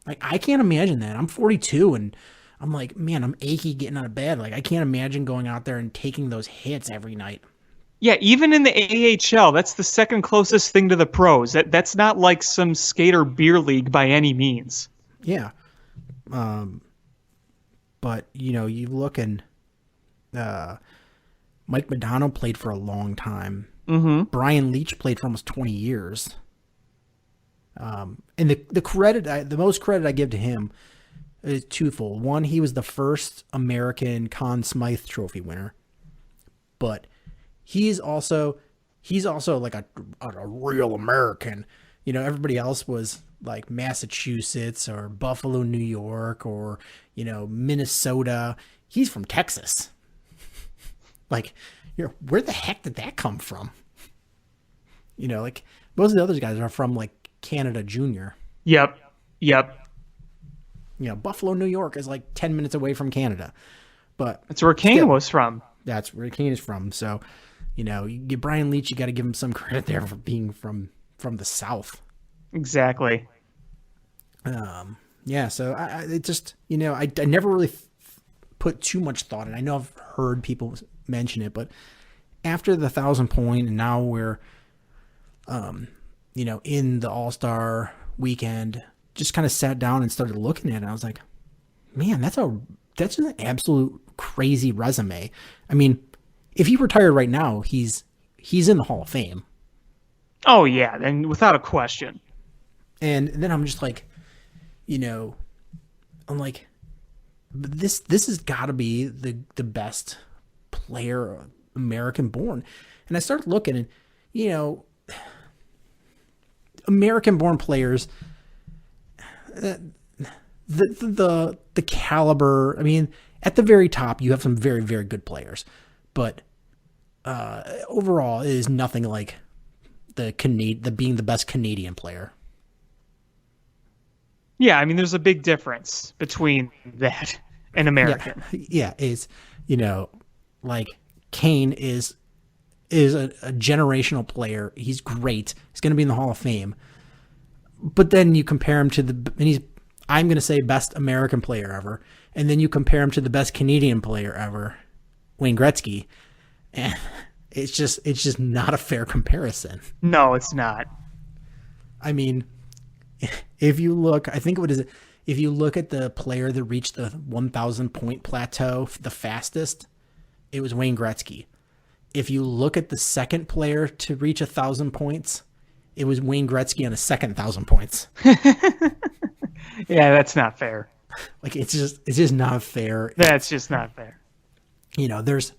Like, I can't imagine that. I'm 42, and I'm like, man, I'm achy getting out of bed. Like, I can't imagine going out there and taking those hits every night. Yeah, even in the AHL, that's the second closest thing to the pros. That's not like some skater beer league by any means. Yeah. But, you look and Mike Modano played for a long time. Mm-hmm. Brian Leach played for almost 20 years. And the most credit I give to him is twofold. One, he was the first American Conn Smythe Trophy winner, but he's also like a real American. Everybody else was like Massachusetts or Buffalo, New York, or Minnesota. He's from Texas. Like, where the heck did that come from? Like, most of the other guys are from like Canada Junior. Yep. Buffalo, New York is like 10 minutes away from Canada, but that's where Kane was from. That's where Kane is from. So, you get Brian Leach, you got to give him some credit there for being from the South. Exactly. Yeah. So it just, I never really put too much thought in. I know I've heard people mention it, but after the 1,000 point, and now we're, in the All-Star weekend, just kind of sat down and started looking at it. I was like, man, that's an absolute crazy resume. I mean, if he retired right now, he's in the Hall of Fame. Oh yeah, and without a question. And then I'm just like, I'm like, this has got to be the best player American born. And I started looking, and American born players, the caliber. I mean, at the very top, you have some very, very good players, but overall, it is nothing like the being the best Canadian player. Yeah, I mean, there's a big difference between that and American. Yeah, it's like Kane is a generational player. He's great. He's going to be in the Hall of Fame. But then you compare him to I'm going to say best American player ever, and then you compare him to the best Canadian player ever, Wayne Gretzky, and it's just not a fair comparison. No, it's not. I mean, if you look, I think if you look at the player that reached the 1,000 point plateau the fastest, it was Wayne Gretzky. If you look at the second player to reach 1,000 points, it was Wayne Gretzky on his second 1,000 points. Yeah, that's not fair. Like it's just not fair. That's just not fair. There's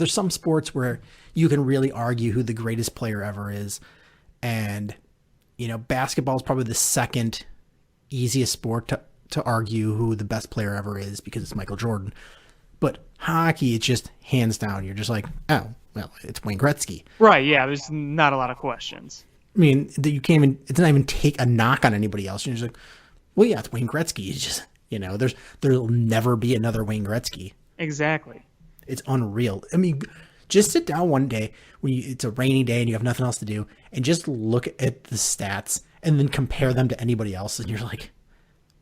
some sports where you can really argue who the greatest player ever is, and basketball is probably the second easiest sport to argue who the best player ever is because it's Michael Jordan. But hockey, it's just hands down. You're just like, oh, well, it's Wayne Gretzky. Right, yeah, there's not a lot of questions. I mean, you can't even, it's not even take a knock on anybody else. You're just like, well, yeah, it's Wayne Gretzky. It's just, there'll never be another Wayne Gretzky. Exactly. It's unreal. I mean, just sit down one day when it's a rainy day and you have nothing else to do and just look at the stats and then compare them to anybody else. And you're like,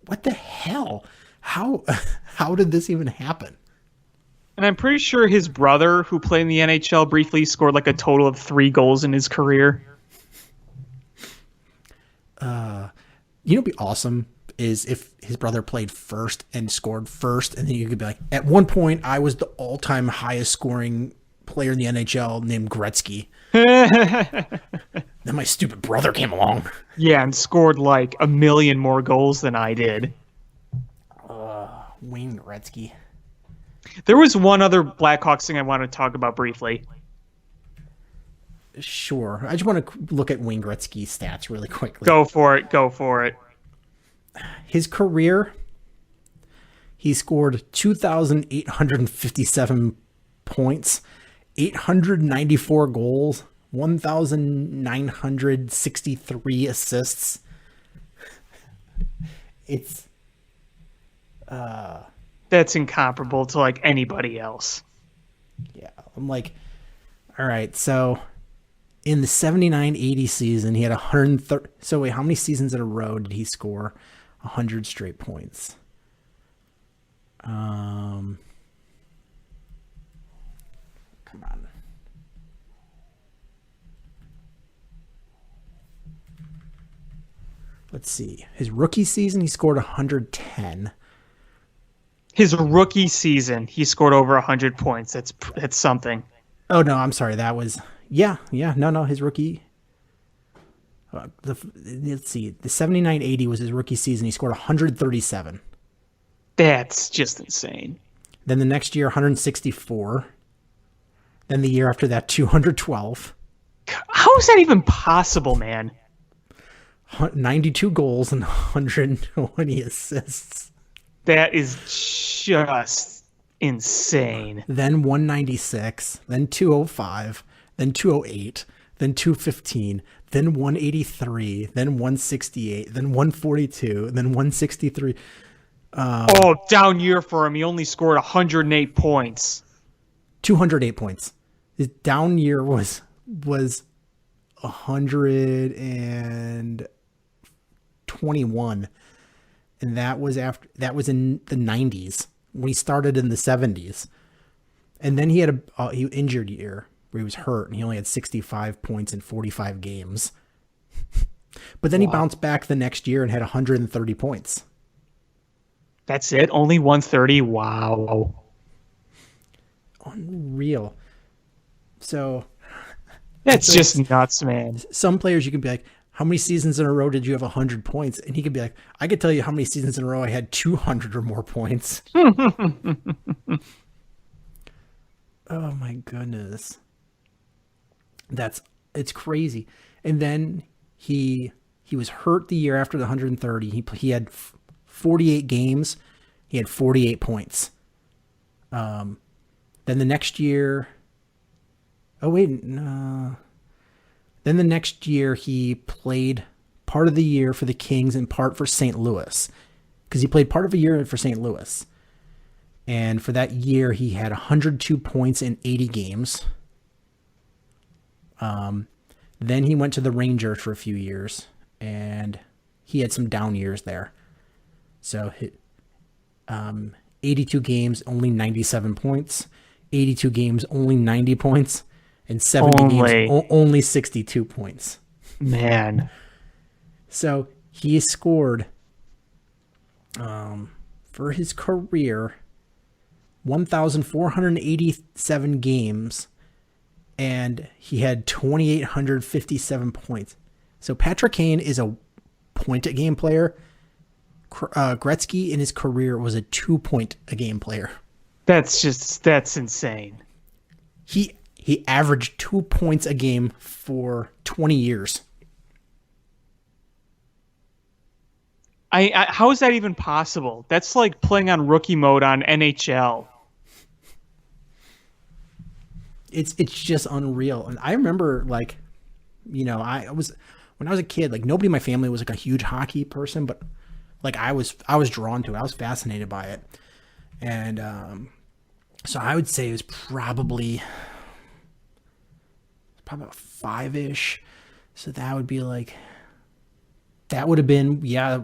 what the hell? How did this even happen? And I'm pretty sure his brother, who played in the NHL briefly, scored like a total of 3 goals in his career. What'd be awesome is if his brother played first and scored first, and then you could be like, at one point, I was the all-time highest scoring player in the NHL named Gretzky. Then my stupid brother came along. Yeah, and scored like 1 million more goals than I did. Wayne Gretzky. There was one other Blackhawks thing I want to talk about briefly. Sure. I just want to look at Wayne Gretzky's stats really quickly. Go for it. His career, he scored 2,857 points, 894 goals, 1,963 assists. It's that's incomparable to like anybody else. Yeah, I'm like, all right, so in the 79-80 season, he had 130. So wait, how many seasons in a row did he score 100 straight points? Come on. Let's see. His rookie season, he scored 110. His rookie season, he scored over 100 points. That's something. Oh no, I'm sorry. That was no. His rookie. Let's see. The 79-80 was his rookie season. He scored 137. That's just insane. Then the next year, 164. Then the year after that, 212. How is that even possible, man? 92 goals and 120 assists. That is just insane. Then 196, then 205, then 208, then 215, then 183, then 168, then 142, then 163. Down year for him. He only scored 108 points. 208 points. His down year was 121, and that was in the 90s when he started in the 70s, and then he had he injured year where he was hurt and he only had 65 points in 45 games. But then he bounced back the next year and had 130 points. That's it? Only 130? Wow. Unreal. So that's just nuts, man. Some players you can be like, how many seasons in a row did you have 100 points? And he could be like, I could tell you how many seasons in a row I had 200 or more points. Oh my goodness. It's crazy. And then he was hurt the year after the 130. He had 48 games. He had 48 points. Then the next year, Then the next year he played part of the year for the Kings and part for St. Louis, because he played part of a year for St. Louis. And for that year, he had 102 points in 80 games. Then he went to the Rangers for a few years, and he had some down years there. So 82 games, only 97 points. 82 games, only 90 points. And 70 games, only 62 points. Man. So He scored for his career 1,487 games, and he had 2,857 points. So Patrick Kane is a point-a-game player. Gretzky in his career was a 2-point-a-game player. That's insane. He averaged 2 points a game for 20 years. How is that even possible? That's like playing on rookie mode on NHL. It's just unreal. And I remember, like, you know, when I was a kid, like, nobody in my family was like a huge hockey person, but like I was drawn to it. I was fascinated by it. And so I would say it was probably about 5-ish. So that would be like, that would have been,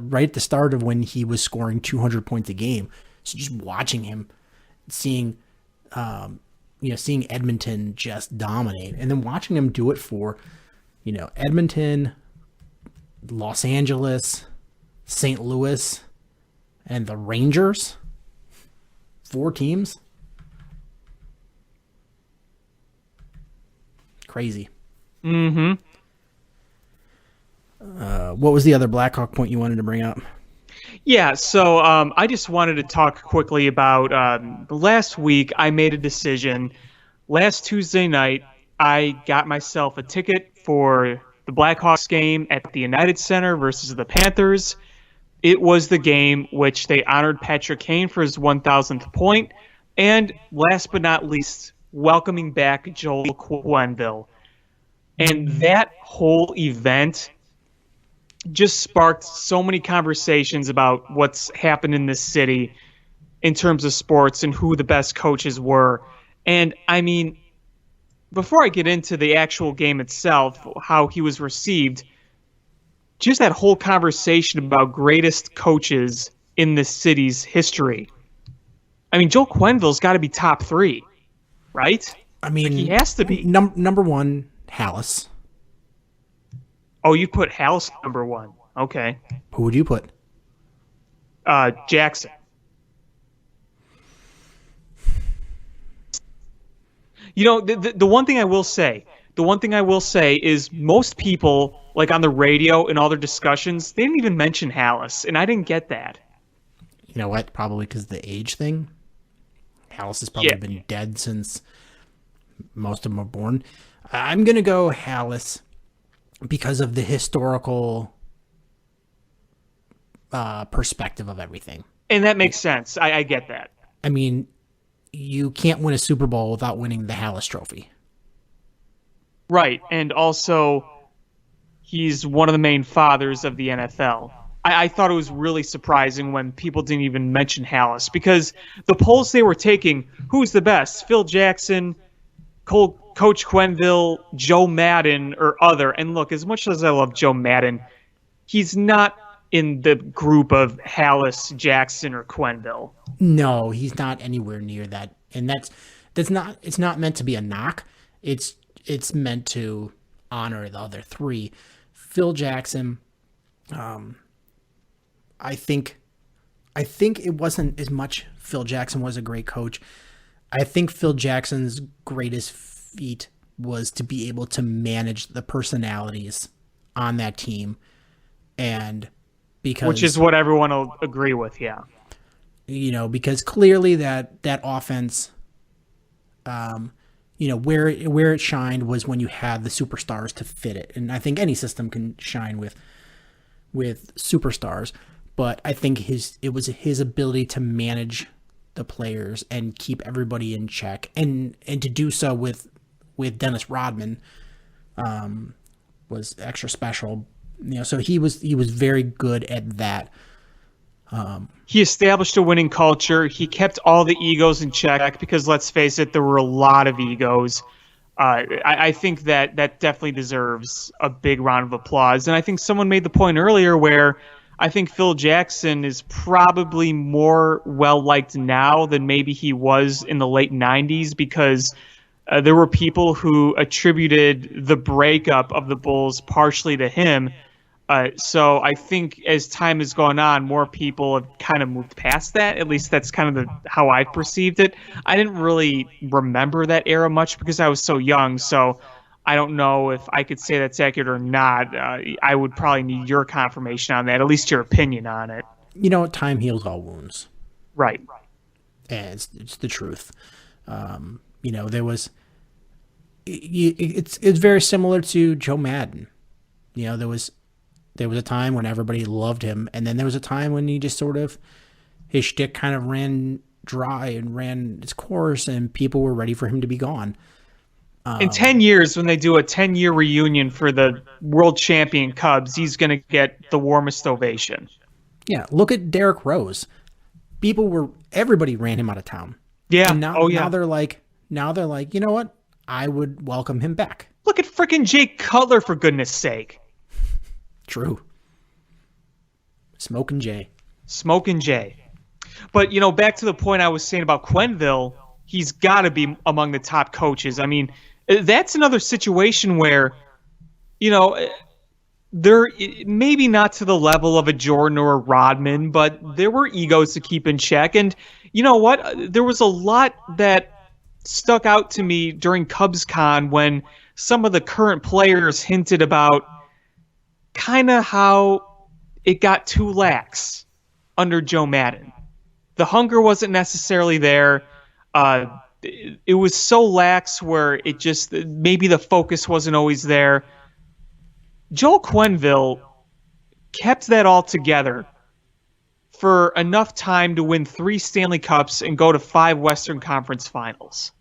right at the start of when he was scoring 200 points a game. So just watching him, seeing Edmonton just dominate, and then watching him do it for, Edmonton, Los Angeles, St. Louis, and the Rangers. 4 teams. Crazy. Mm-hmm. What was the other Blackhawk point you wanted to bring up? Yeah, so I just wanted to talk quickly about last week. I made a decision. Last Tuesday night, I got myself a ticket for the Blackhawks game at the United Center versus the Panthers. It was the game which they honored Patrick Kane for his 1,000th point, and last but not least, welcoming back Joel Quenneville. And that whole event just sparked so many conversations about what's happened in this city in terms of sports and who the best coaches were. And I mean, before I get into the actual game itself, how he was received, just that whole conversation about greatest coaches in this city's history. I mean, Joel Quenneville's got to be top 3, right? I mean, like, he has to be. Number 1, Hallis. Oh, you put Hallis number 1. Okay. Who would you put? Jackson. The one thing I will say, is most people, like on the radio and all their discussions, they didn't even mention Hallis, and I didn't get that. You know what? Probably because of the age thing. Hallis has probably been dead since most of them were born. I'm going to go Hallis because of the historical perspective of everything. And that makes sense. I get that. I mean, you can't win a Super Bowl without winning the Hallis Trophy. Right. And also, he's one of the main fathers of the NFL. I thought it was really surprising when people didn't even mention Hallis, because the polls they were taking, who's the best? Phil Jackson, Coach Quenneville, Joe Madden, or other. And look, as much as I love Joe Madden, he's not in the group of Hallis, Jackson, or Quenneville. No, he's not anywhere near that. And it's not meant to be a knock. It's meant to honor the other 3. Phil Jackson, I think it wasn't as much Phil Jackson was a great coach. I think Phil Jackson's greatest feat was to be able to manage the personalities on that team, and which is what everyone will agree with, yeah. Because clearly that offense, where it shined was when you had the superstars to fit it, and I think any system can shine with superstars, but I think it was his ability to manage the players and keep everybody in check, and to do so with Dennis Rodman was extra special. So he was very good at that. He established a winning culture. He kept all the egos in check, because let's face it, there were a lot of egos. I think that definitely deserves a big round of applause. And I think someone made the point earlier where I think Phil Jackson is probably more well-liked now than maybe he was in the late 90s, because there were people who attributed the breakup of the Bulls partially to him. So I think as time has gone on, more people have kind of moved past that. At least that's kind of how I perceived it. I didn't really remember that era much because I was so young. So I don't know if I could say that's accurate or not. I would probably need your confirmation on that, at least your opinion on it. Time heals all wounds. Right. And it's the truth. There was. It's very similar to Joe Madden. There was a time when everybody loved him, and then there was a time when he just sort of his shtick kind of ran dry and ran its course, and people were ready for him to be gone. In 10 years, when they do a 10-year reunion for the world champion Cubs, he's going to get the warmest ovation. Yeah, look at Derrick Rose. Everybody ran him out of town. Yeah. And now they're like, you know what? I would welcome him back. Look at frickin' Jake Cutler, for goodness sake. True. Smoking Jay. But, back to the point I was saying about Quenneville, he's got to be among the top coaches. I mean, that's another situation where, they're maybe not to the level of a Jordan or a Rodman, but there were egos to keep in check. And you know what? There was a lot that stuck out to me during CubsCon when some of the current players hinted about kind of how it got too lax under Joe Madden. The hunger wasn't necessarily there. It was so lax where it just, maybe the focus wasn't always there. Joel Quenneville kept that all together for enough time to win 3 Stanley Cups and go to 5 Western Conference Finals.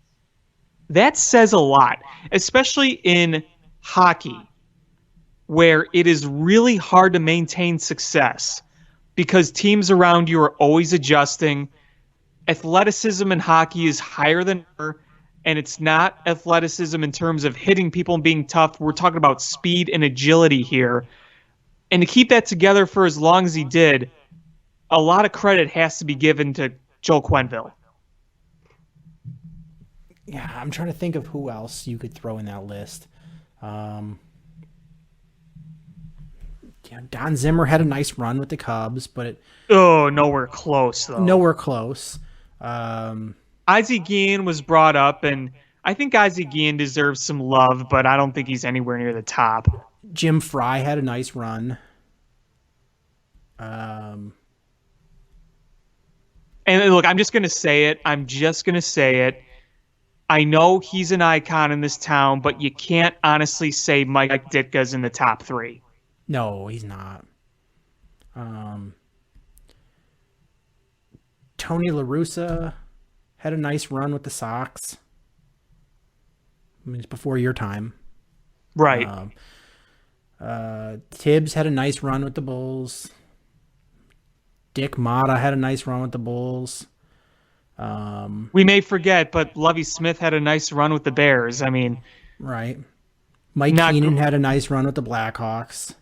That says a lot, especially in hockey, where it is really hard to maintain success because teams around you are always adjusting. Athleticism in hockey is higher than ever, and it's not athleticism in terms of hitting people and being tough. We're talking about speed and agility here. And to keep that together for as long as he did, a lot of credit has to be given to Joel Quenneville. Yeah, I'm trying to think of who else you could throw in that list. Don Zimmer had a nice run with the Cubs, but nowhere close, though. Nowhere close. Ozzie Guillen was brought up, and I think Ozzie Guillen deserves some love, but I don't think he's anywhere near the top. Jim Fry had a nice run. And look, I'm just going to say it. I know he's an icon in this town, but you can't honestly say Mike Ditka's in the top 3. No, he's not. Tony La Russa had a nice run with the Sox. I mean, it's before your time. Right. Tibbs had a nice run with the Bulls. Dick Motta had a nice run with the Bulls. We may forget, but Lovie Smith had a nice run with the Bears. I mean... Right. Mike Keenan had a nice run with the Blackhawks.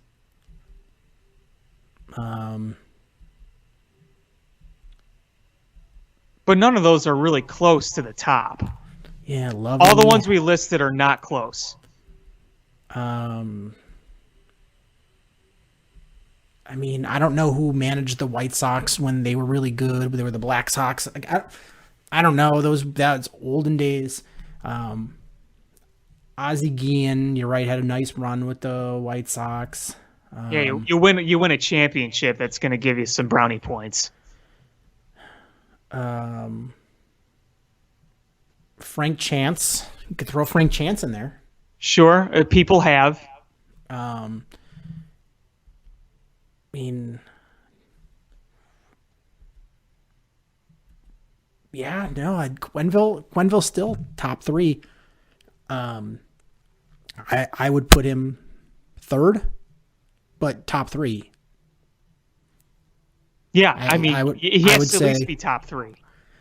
But none of those are really close to the top. Yeah, Lovie. All the ones we listed are not close. I mean, I don't know who managed the White Sox when they were really good. They were the Black Sox. Like, I don't know. That's olden days. Ozzie Guillen, you're right, had a nice run with the White Sox. You win a championship. That's going to give you some brownie points. Frank Chance. You could throw Frank Chance in there. Sure, people have. I mean, yeah, no, Quenneville's still top 3. I would put him 3rd, but top 3. Yeah, he has to at least be top 3.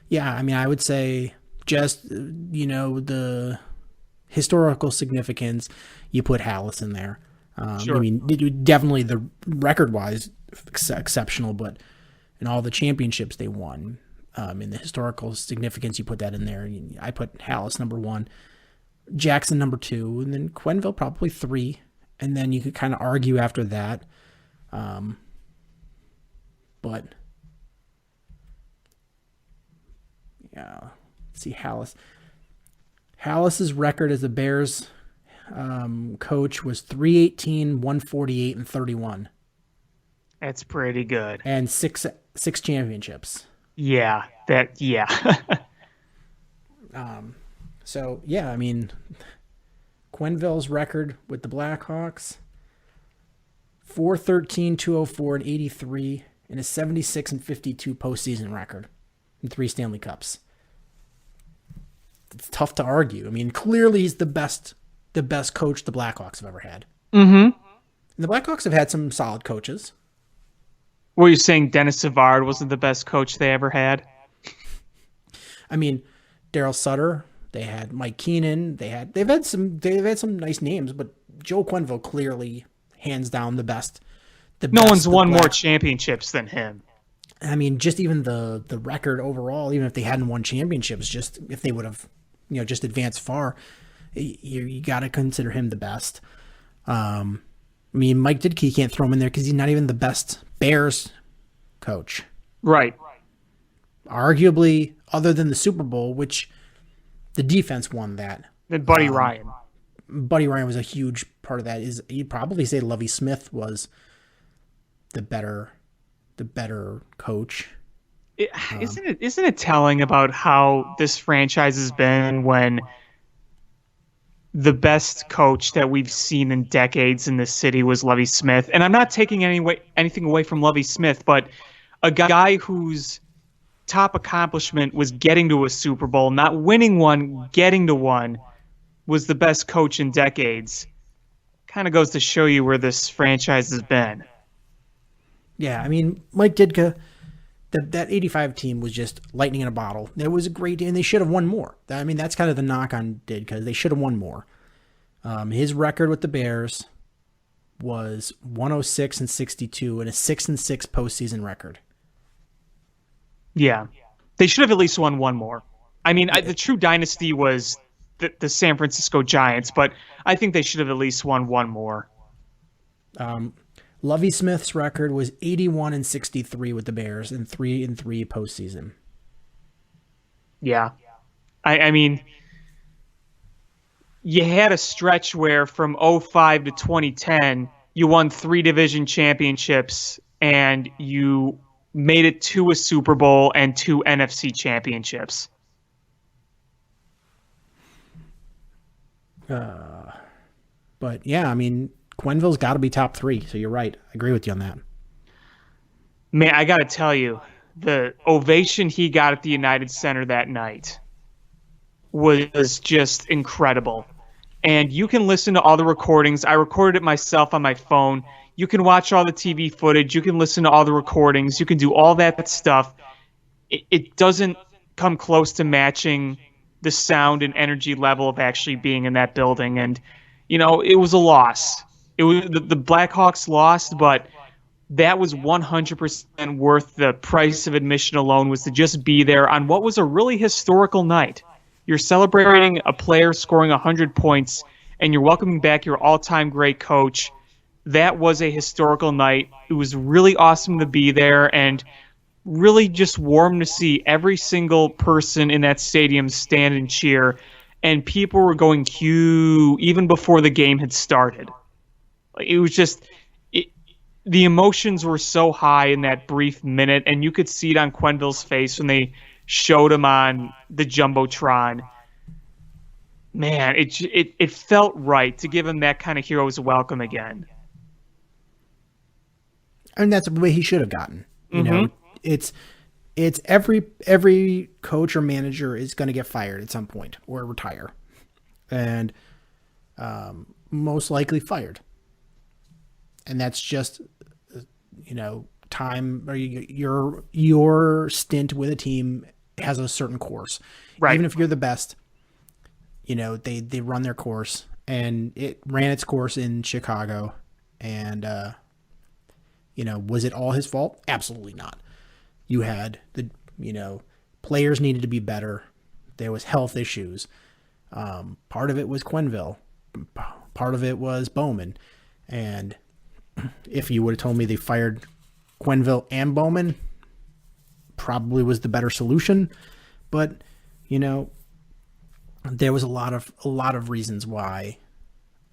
Yeah, I mean, I would say just, the historical significance, you put Hallis in there. Sure. I mean, definitely the record-wise exceptional, but in all the championships they won, in the historical significance, you put that in there. I put Hallis number 1, Jackson number 2, and then Quenneville probably 3. And then you could kind of argue after that. But yeah, let's see Hallis. Hallis's record as the Bears coach was 318, 148, and 31, That's pretty good. and six championships. Yeah. So yeah, I mean, Quenneville's record with the Blackhawks: 413, 204, and 83, and a 76 and 52 postseason record, and 3 Stanley Cups. It's tough to argue. I mean, clearly he's the best coach the Blackhawks have ever had. Mm-hmm. And the Blackhawks have had some solid coaches. Were you saying Dennis Savard wasn't the best coach they ever had? I mean, Daryl Sutter. They had Mike Keenan. They've had some nice names, but Joe Quenneville clearly, hands down, the best. No one's won more championships than him. I mean, just even the record overall, even if they hadn't won championships, just if they would have, just advanced far, you got to consider him the best. I mean, Mike Ditka, you can't throw him in there because he's not even the best Bears coach. Right. Arguably, other than the Super Bowl, which the defense won that. Then Buddy Ryan. Buddy Ryan was a huge part of that. You'd probably say Lovie Smith was the better coach. Isn't it telling about how this franchise has been when the best coach that we've seen in decades in this city was Lovie Smith? And I'm not taking anything away from Lovie Smith, but a guy whose top accomplishment was getting to a Super Bowl, not winning one, getting to one, was the best coach in decades. Kind of goes to show you where this franchise has been. Yeah, I mean, Mike Ditka, that 85 team was just lightning in a bottle. It was a great team, and they should have won more. I mean, that's kind of the knock on Ditka. They should have won more. His record with the Bears was 106 and 62 and a 6-6 postseason record. Yeah. They should have at least won one more. I mean, the true dynasty was the San Francisco Giants, but I think they should have at least won one more. Lovie Smith's record was 81 and 63 with the Bears and 3-3 postseason. Yeah. I mean, you had a stretch where from 05 to 2010, you won 3 division championships and you made it to a Super Bowl and 2 NFC championships. But yeah, I mean, Quenneville's got to be top 3. So you're right. I agree with you on that. Man, I got to tell you, the ovation he got at the United Center that night was just incredible. And you can listen to all the recordings. I recorded it myself on my phone. You can watch all the TV footage. You can listen to all the recordings. You can do all that stuff. It doesn't come close to matching the sound and energy level of actually being in that building. And, it was a loss. It was the Blackhawks lost, but that was 100% worth the price of admission alone, was to just be there on what was a really historical night. You're celebrating a player scoring 100 points, and you're welcoming back your all-time great coach. That was a historical night. It was really awesome to be there, and really just warm to see every single person in that stadium stand and cheer. And people were going cue even before the game had started. It was just, the emotions were so high in that brief minute, and you could see it on Quenneville's face when they showed him on the Jumbotron. Man, it felt right to give him that kind of hero's welcome again. And that's the way he should have gotten. You know, it's every coach or manager is going to get fired at some point or retire, and most likely fired. And that's just, time, or your stint with a team has a certain course. Right. Even if you're the best, they run their course, and it ran its course in Chicago. And, was it all his fault? Absolutely not. You had players needed to be better. There was health issues. Part of it was Quenneville. Part of it was Bowman. And If you would have told me they fired Quenneville and Bowman, probably was the better solution. But, you know, there was a lot of reasons why,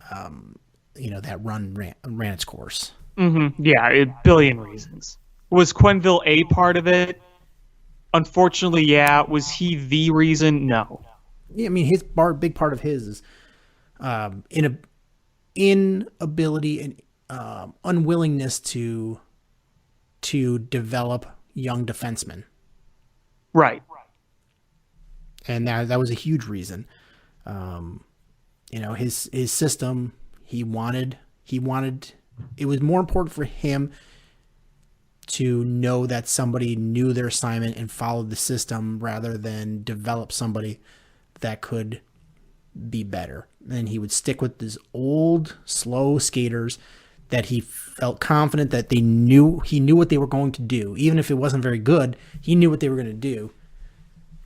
that run ran its course. Mm-hmm. Yeah, a billion reasons. Was Quenneville a part of it? Unfortunately, yeah. Was he the reason? No. Yeah, I mean, big part of his is inability and unwillingness to develop young defensemen. Right. And that was a huge reason. His system, he wanted it was more important for him to know that somebody knew their assignment and followed the system rather than develop somebody that could be better. And he would stick with his old slow skaters that he felt confident that he knew what they were going to do. Even if it wasn't very good, he knew what they were going to do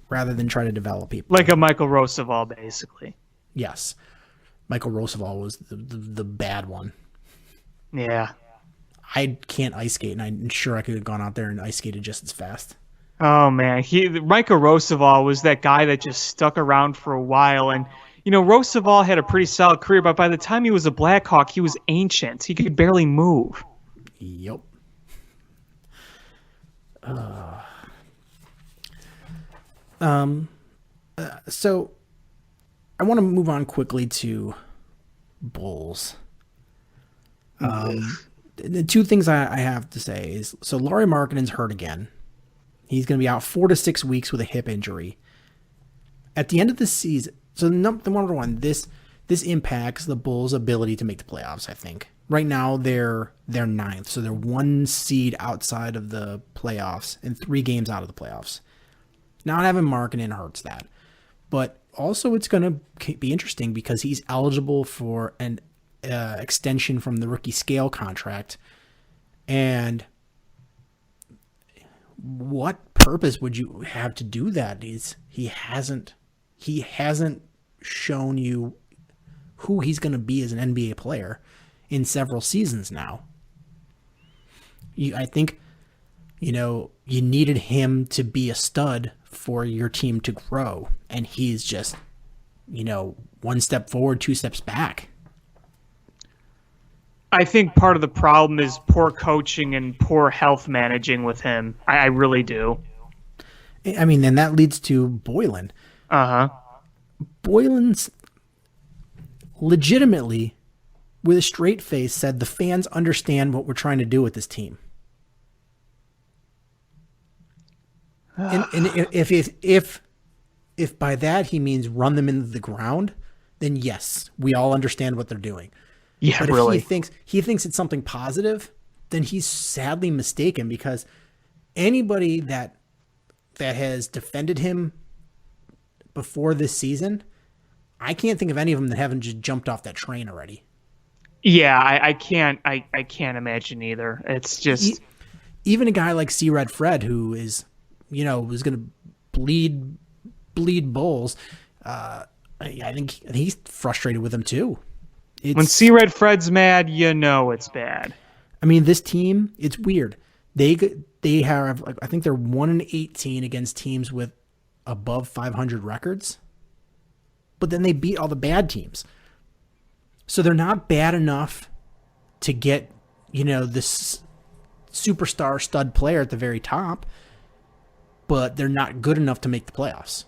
rather than try to develop people. Like a Michael Roosevelt, basically. Yes. Michael Roosevelt was the bad one. Yeah. I can't ice skate, and I'm sure I could have gone out there and ice skated just as fast. Oh, man. Michael Roosevelt was that guy that just stuck around for a while. And, Roosevelt had a pretty solid career, but by the time he was a Blackhawk, he was ancient. He could barely move. Yep. So I want to move on quickly to Bulls. The two things I have to say is, so Lauri Markkanen's hurt again. He's going to be out 4 to 6 weeks with a hip injury. At the end of the season, so number one, this impacts the Bulls' ability to make the playoffs, I think. Right now, they're ninth, so they're 1 seed outside of the playoffs and 3 games out of the playoffs. Not having Markkanen hurts that. But also it's going to be interesting because he's eligible for an extension from the rookie scale contract. And what purpose would you have to do that? He hasn't shown you who he's going to be as an NBA player in several seasons now. I think, you needed him to be a stud for your team to grow. And he's just, 1 step forward, 2 steps back. I think part of the problem is poor coaching and poor health managing with him. I really do. I mean, and that leads to Boylen. Uh-huh. Boylen's legitimately, with a straight face, said the fans understand what we're trying to do with this team. And if by that he means run them into the ground, then yes, we all understand what they're doing. Yeah, but really. If he thinks it's something positive, then he's sadly mistaken, because anybody that has defended him before this season, I can't think of any of them that haven't just jumped off that train already. Yeah, I can't imagine either. It's just even a guy like C-Red Fred, who is, was going to bleed Bulls. I think he's frustrated with him too. When C-Red Fred's mad, it's bad. I mean, this team, it's weird. They have, I think they're 1-18 against teams with above 500 records, but then they beat all the bad teams. So they're not bad enough to get, this superstar stud player at the very top, but they're not good enough to make the playoffs.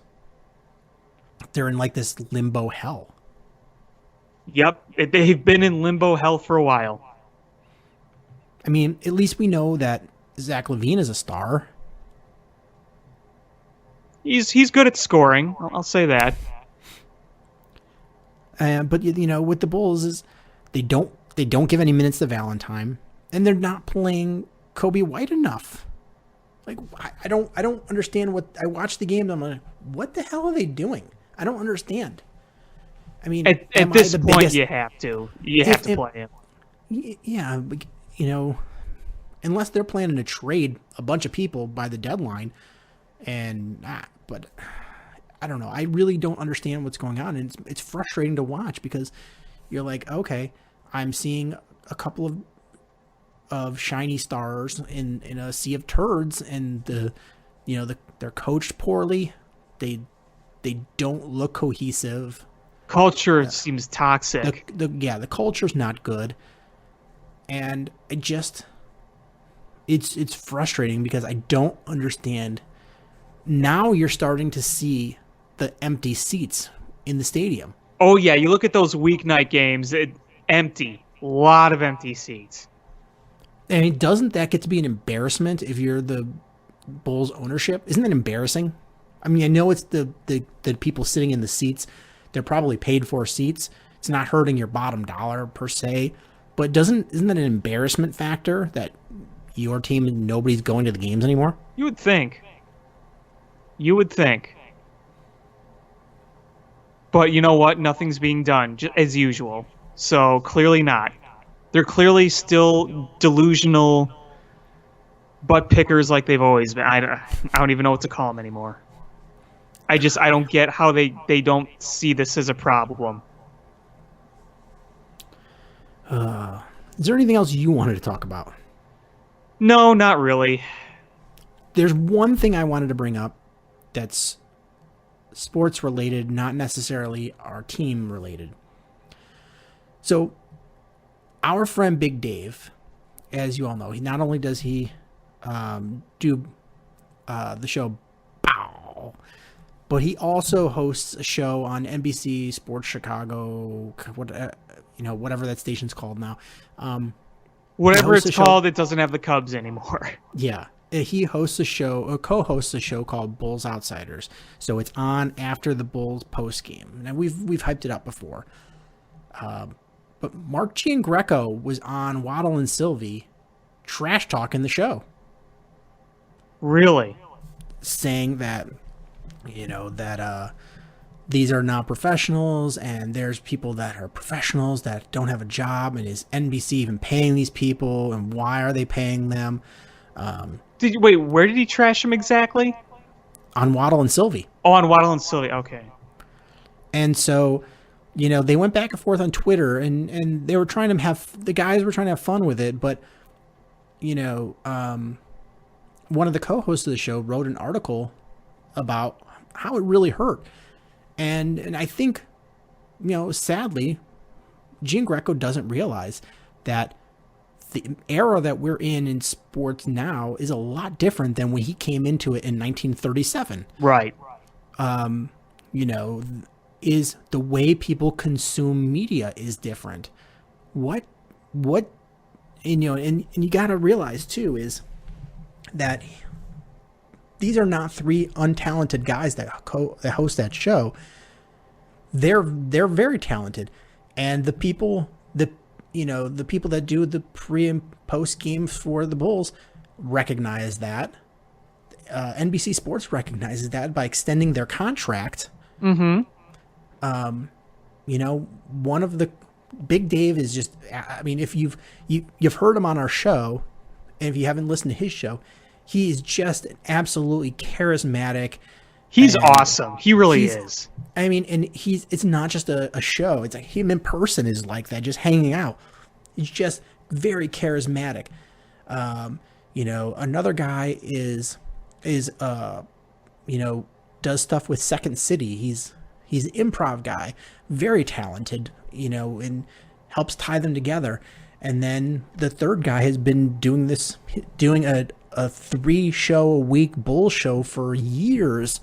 They're in this limbo hell. Yep, they've been in limbo hell for a while. I mean, at least we know that Zach LaVine is a star. He's good at scoring. I'll say that. But with the Bulls, is they don't give any minutes to Valentine, and they're not playing Kobe White enough. I don't understand what I watched the game. And I'm like, what the hell are they doing? I don't understand. I mean, at this point, you have to play him. Yeah, unless they're planning to trade a bunch of people by the deadline, but I don't know. I really don't understand what's going on, and it's frustrating to watch, because you're like, okay, I'm seeing a couple of of shiny stars in a sea of turds, and they're coached poorly. They don't look cohesive. Culture seems toxic. The culture's not good, and it's frustrating because I don't understand. Now you're starting to see the empty seats in the stadium. Oh yeah, you look at those weeknight games, empty. A lot of empty seats. I mean, doesn't that get to be an embarrassment if you're the Bulls ownership? Isn't that embarrassing? I mean, I know it's the people sitting in the seats. They're probably paid for seats. It's not hurting your bottom dollar per se, but isn't that an embarrassment factor that your team and nobody's going to the games anymore? You would think. But you know what? Nothing's being done, as usual. So clearly not. They're clearly still delusional butt pickers like they've always been. I don't even know what to call them anymore. I don't get how they don't see this as a problem. Is there anything else you wanted to talk about? No, not really. There's one thing I wanted to bring up that's sports related, not necessarily our team related. So our friend Big Dave, as you all know, he not only does he do the show Bow, but he also hosts a show on NBC Sports Chicago, whatever that station's called now. Whatever it's called, it doesn't have the Cubs anymore. Yeah. He hosts a show, or co-hosts a show called Bulls Outsiders. So it's on after the Bulls post game. Now we've hyped it up before. But Mark Giangreco was on Waddle and Sylvie trash talking the show. Really? Saying that, these are not professionals, and there's people that are professionals that don't have a job, and is NBC even paying these people, and why are they paying them? Where did he trash him exactly? On Waddle and Sylvie. Oh, on Waddle and Sylvie, okay. And so, they went back and forth on Twitter, and they were trying to the guys were trying to have fun with it, but, one of the co-hosts of the show wrote an article about how it really hurt. And I think, sadly, Giangreco doesn't realize that the era that we're in sports now is a lot different than when he came into it in 1937. Right. Is the way people consume media is different. And you got to realize too is that these are not three untalented guys that host that show. They're very talented, and the people that do the pre and post games for the Bulls recognize that. NBC Sports recognizes that by extending their contract. Mm-hmm. One of the Big Dave is just. I mean, if you've heard him on our show, and if you haven't listened to his show, he is just absolutely charismatic. He's awesome. He really is. I mean, and it's not just a show. It's like him in person is like that, just hanging out. He's just very charismatic. Another guy is does stuff with Second City. He's an improv guy, very talented, and helps tie them together. And then the third guy has been doing a 3-show-a-week Bull show for years.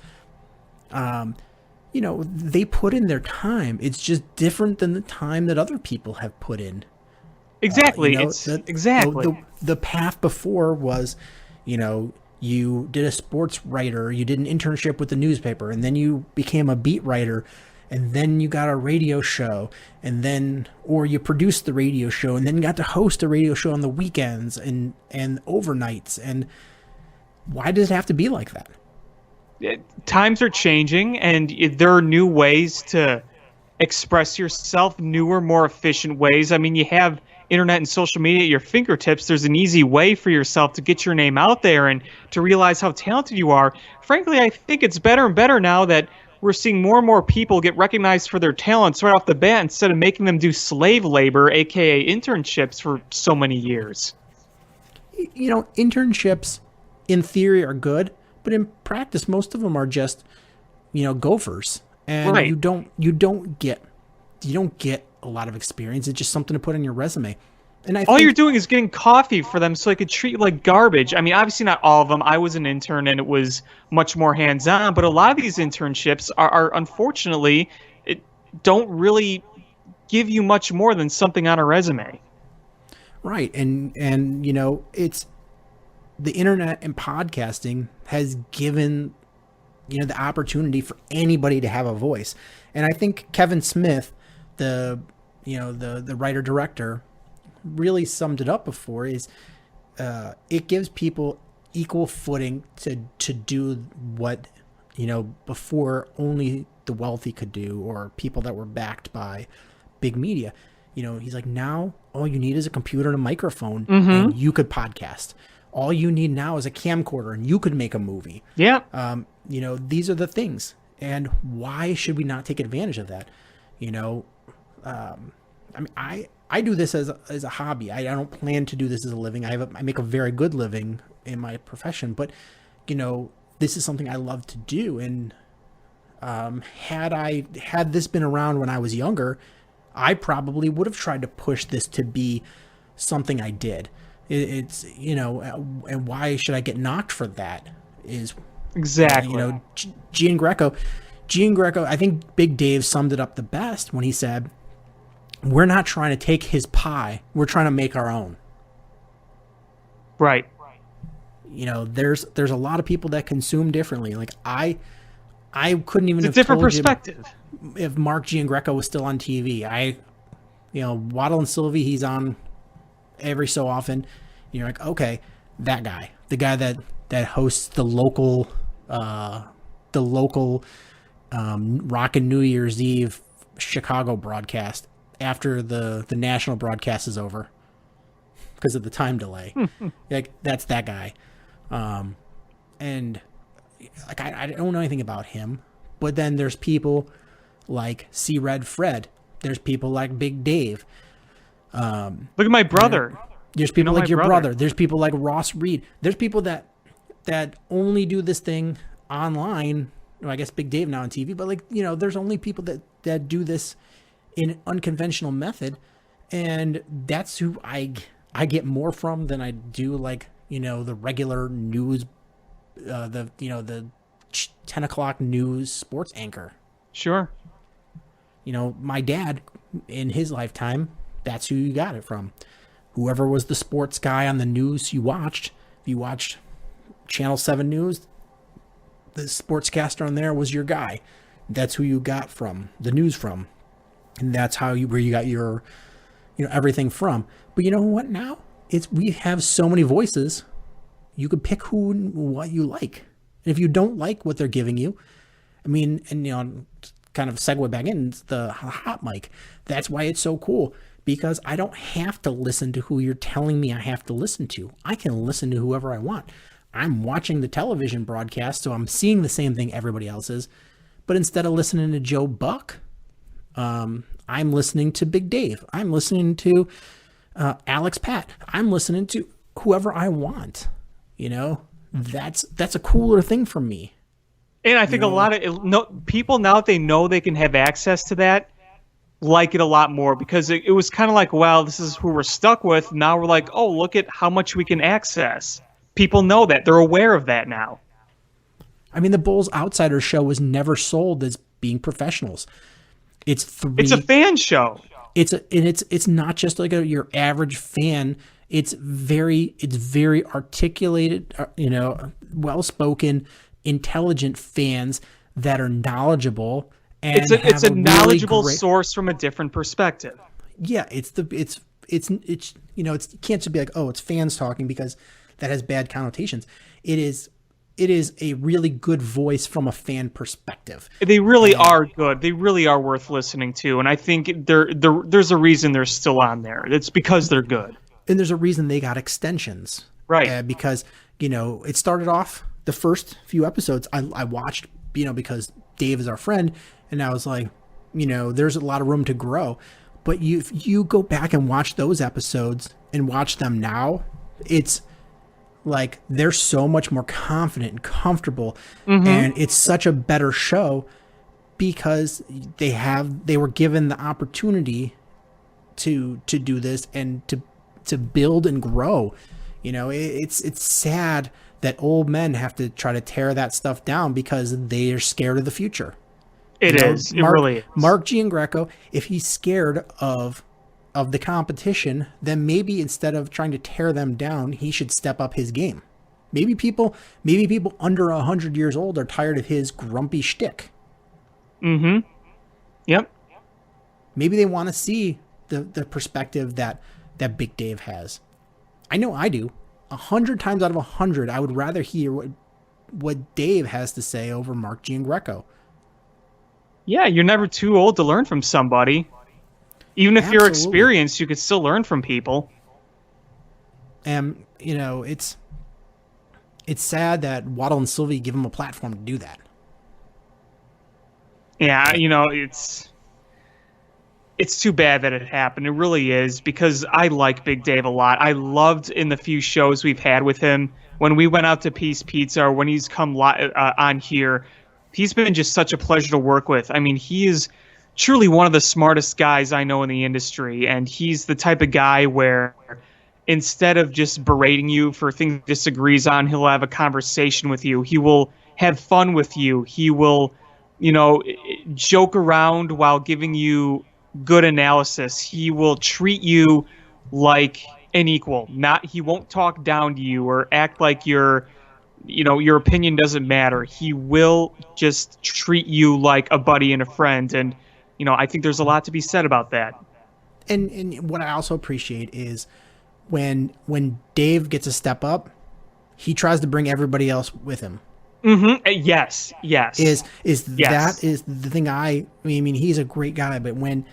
They put in their time. It's just different than the time that other people have put in. Exactly. The path before was, you did a sports writer, you did an internship with the newspaper, and then you became a beat writer, and then you got a radio show, or you produced the radio show, and then got to host a radio show on the weekends and overnights. And why does it have to be like that? Times are changing, and there are new ways to express yourself, newer, more efficient ways. I mean, you have internet and social media at your fingertips. There's an easy way for yourself to get your name out there and to realize how talented you are. Frankly, I think it's better and better now that we're seeing more and more people get recognized for their talents right off the bat instead of making them do slave labor, aka internships, for so many years. internships in theory are good, but in practice, most of them are just, gophers. And Right. you don't get a lot of experience. It's just something to put on your resume. And I All think you're doing is getting coffee for them so they could treat you like garbage. I mean, obviously not all of them. I was an intern and it was much more hands-on, but a lot of these internships are unfortunately, it don't really give you much more than something on a resume. right. And it's the internet and podcasting has given the opportunity for anybody to have a voice. And I think Kevin Smith, the writer director, really summed it up before, is it gives people equal footing to do what before only the wealthy could do, or people that were backed by big media. He's like, now all you need is a computer and a microphone, and you could podcast. All you need now is a camcorder, and you could make a movie. Yeah. These are the things, and why should we not take advantage of that? I do this as a hobby. I don't plan to do this as a living. I make a very good living in my profession, but this is something I love to do. And had this been around when I was younger, I probably would have tried to push this to be something I did. It's and why should I get knocked for that? Is Exactly. Gian Greco. I think Big Dave summed it up the best when he said, we're not trying to take his pie. We're trying to make our own. Right. There's a lot of people that consume differently. Like I couldn't even It's a have different told you perspective. if Mark Giangreco was still on TV. Waddle and Sylvie, he's on every so often. And you're like, okay, that guy, the guy that hosts the local Rockin' New Year's Eve Chicago broadcast after the national broadcast is over because of the time delay. Like, that's that guy. And like, I don't know anything about him, but then there's people like C Red Fred. There's people like Big Dave. Look at my brother. There's people my like your brother. brother. There's people like Ross Reed. There's people that only do this thing online. Well, I guess Big Dave now on TV, but there's only people that do this in an unconventional method, and that's who I get more from than I do the regular news, the 10 o'clock news sports anchor. Sure. My dad in his lifetime, that's who you got it from. Whoever was the sports guy on the news you watched. If you watched Channel 7 News, the sportscaster on there was your guy. That's who you got from the news from. And that's where you got your, everything from. But you know what now? We have so many voices. You could pick who and what you like. And if you don't like what they're giving you, kind of segue back in the hot mic. That's why it's so cool, because I don't have to listen to who you're telling me I have to listen to. I can listen to whoever I want. I'm watching the television broadcast, so I'm seeing the same thing everybody else is. But instead of listening to Joe Buck, I'm listening to Big Dave. I'm listening to Alex Pat. I'm listening to whoever I want. That's a cooler thing for me. And I think a lot of people, now that they know they can have access to that, like it a lot more, because it was kind of like, well, this is who we're stuck with. Now we're like, oh, look at how much we can access. People know that. They're aware of that now. The Bulls Outsiders show was never sold as being professionals. It's a fan show. It's not just like your average fan. It's very articulated, well-spoken, intelligent fans that are knowledgeable, and It's a knowledgeable really source from a different perspective. Yeah, you can't just be like, oh, it's fans talking, because that has bad connotations. It is a really good voice from a fan perspective. They really are good. They really are worth listening to, and I think there's a reason they're still on there. It's because they're good. And there's a reason they got extensions, right? Because it started off, the first few episodes I watched, because Dave is our friend, and I was like, there's a lot of room to grow. But if you go back and watch those episodes and watch them now, it's like they're so much more confident and comfortable, and it's such a better show because they were given the opportunity to do this and to build and grow. You know, it's sad that old men have to try to tear that stuff down because they are scared of the future. It really is. Mark Giangreco, if he's scared of the competition, then maybe instead of trying to tear them down, he should step up his game. Maybe people under 100 years old are tired of his grumpy shtick. Mm-hmm. Yep. Maybe they want to see the perspective that Big Dave has. I know I do. 100 times out of 100, I would rather hear what Dave has to say over Mark Giangreco. Yeah, you're never too old to learn from somebody. Even if you're Absolutely. experienced, you could still learn from people. And, you know, it's sad that Waddle and Sylvie give him a platform to do that. Yeah, you know, it's too bad that it happened. It really is, because I like Big Dave a lot. I loved in the few shows we've had with him, when we went out to Peace Pizza or when he's come on here, he's been just such a pleasure to work with. I mean, he is truly one of the smartest guys I know in the industry, and he's the type of guy where instead of just berating you for things he disagrees on, he'll have a conversation with you. He will have fun with you. He will, you know, joke around while giving you good analysis. He will treat you like an equal. He won't talk down to you or act like your opinion doesn't matter. He will just treat you like a buddy and a friend. And, you know, I think there's a lot to be said about that. And what I also appreciate is when Dave gets a step up, he tries to bring everybody else with him. Mm-hmm. Yes. Yes. That is the thing. I mean, he's a great guy, but when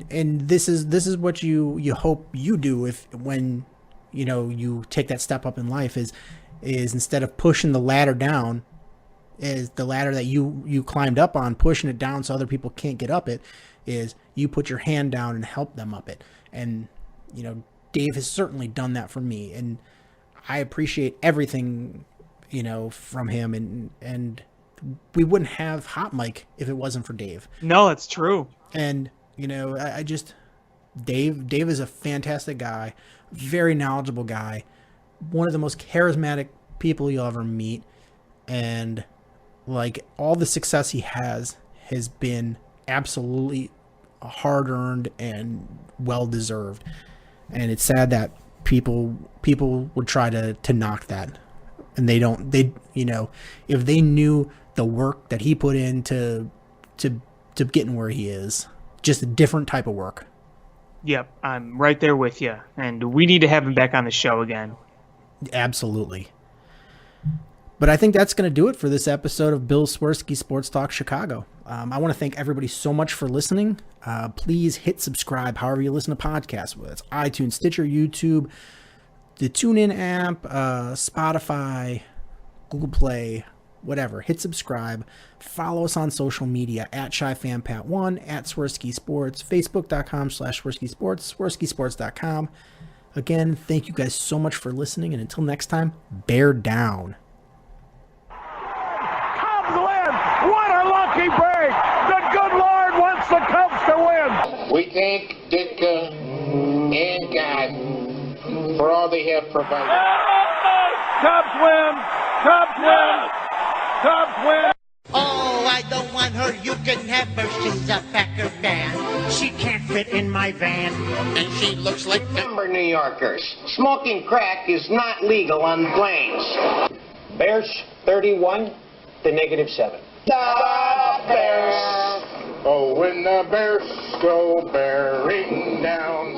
this is what you hope you do when you know you take that step up in life is instead of pushing the ladder down, is the ladder that you climbed up on, pushing it down so other people can't get up it, is you put your hand down and help them up it. And you know, Dave has certainly done that for me, and I appreciate everything, you know, from him, and we wouldn't have Hot Mike if it wasn't for Dave. No, that's true. And you know, I just Dave is a fantastic guy, very knowledgeable guy, one of the most charismatic people you'll ever meet, and like all the success he has been absolutely hard-earned and well-deserved. And it's sad that people would try to knock that, and they you know, if they knew the work that he put into getting where he is, just a different type of work. Yep, I'm right there with you, and we need to have him back on the show again. Absolutely. But I think that's going to do it for this episode of Bill Swirsky Sports Talk Chicago. I want to thank everybody so much for listening. Please hit subscribe however you listen to podcasts, whether it's iTunes, Stitcher, YouTube, the TuneIn app, Spotify, Google Play, whatever. Hit subscribe. Follow us on social media at ShyFanPat1, at Swirsky Sports, Facebook.com/Swirsky Sports, SwirskySports.com. Again, thank you guys so much for listening, and until next time, bear down. Cubs win! What a lucky break! The good Lord wants the Cubs to win! We thank Ditka and God for all they have provided. Cubs win! Cubs win! Cubs win! Oh, I don't want her. You can have her. She's a Packer fan. She can't fit in my van. And she looks like Denver New Yorkers. Smoking crack is not legal on planes. Bears 31 to -7. The Bears! Oh, when the Bears go bearing down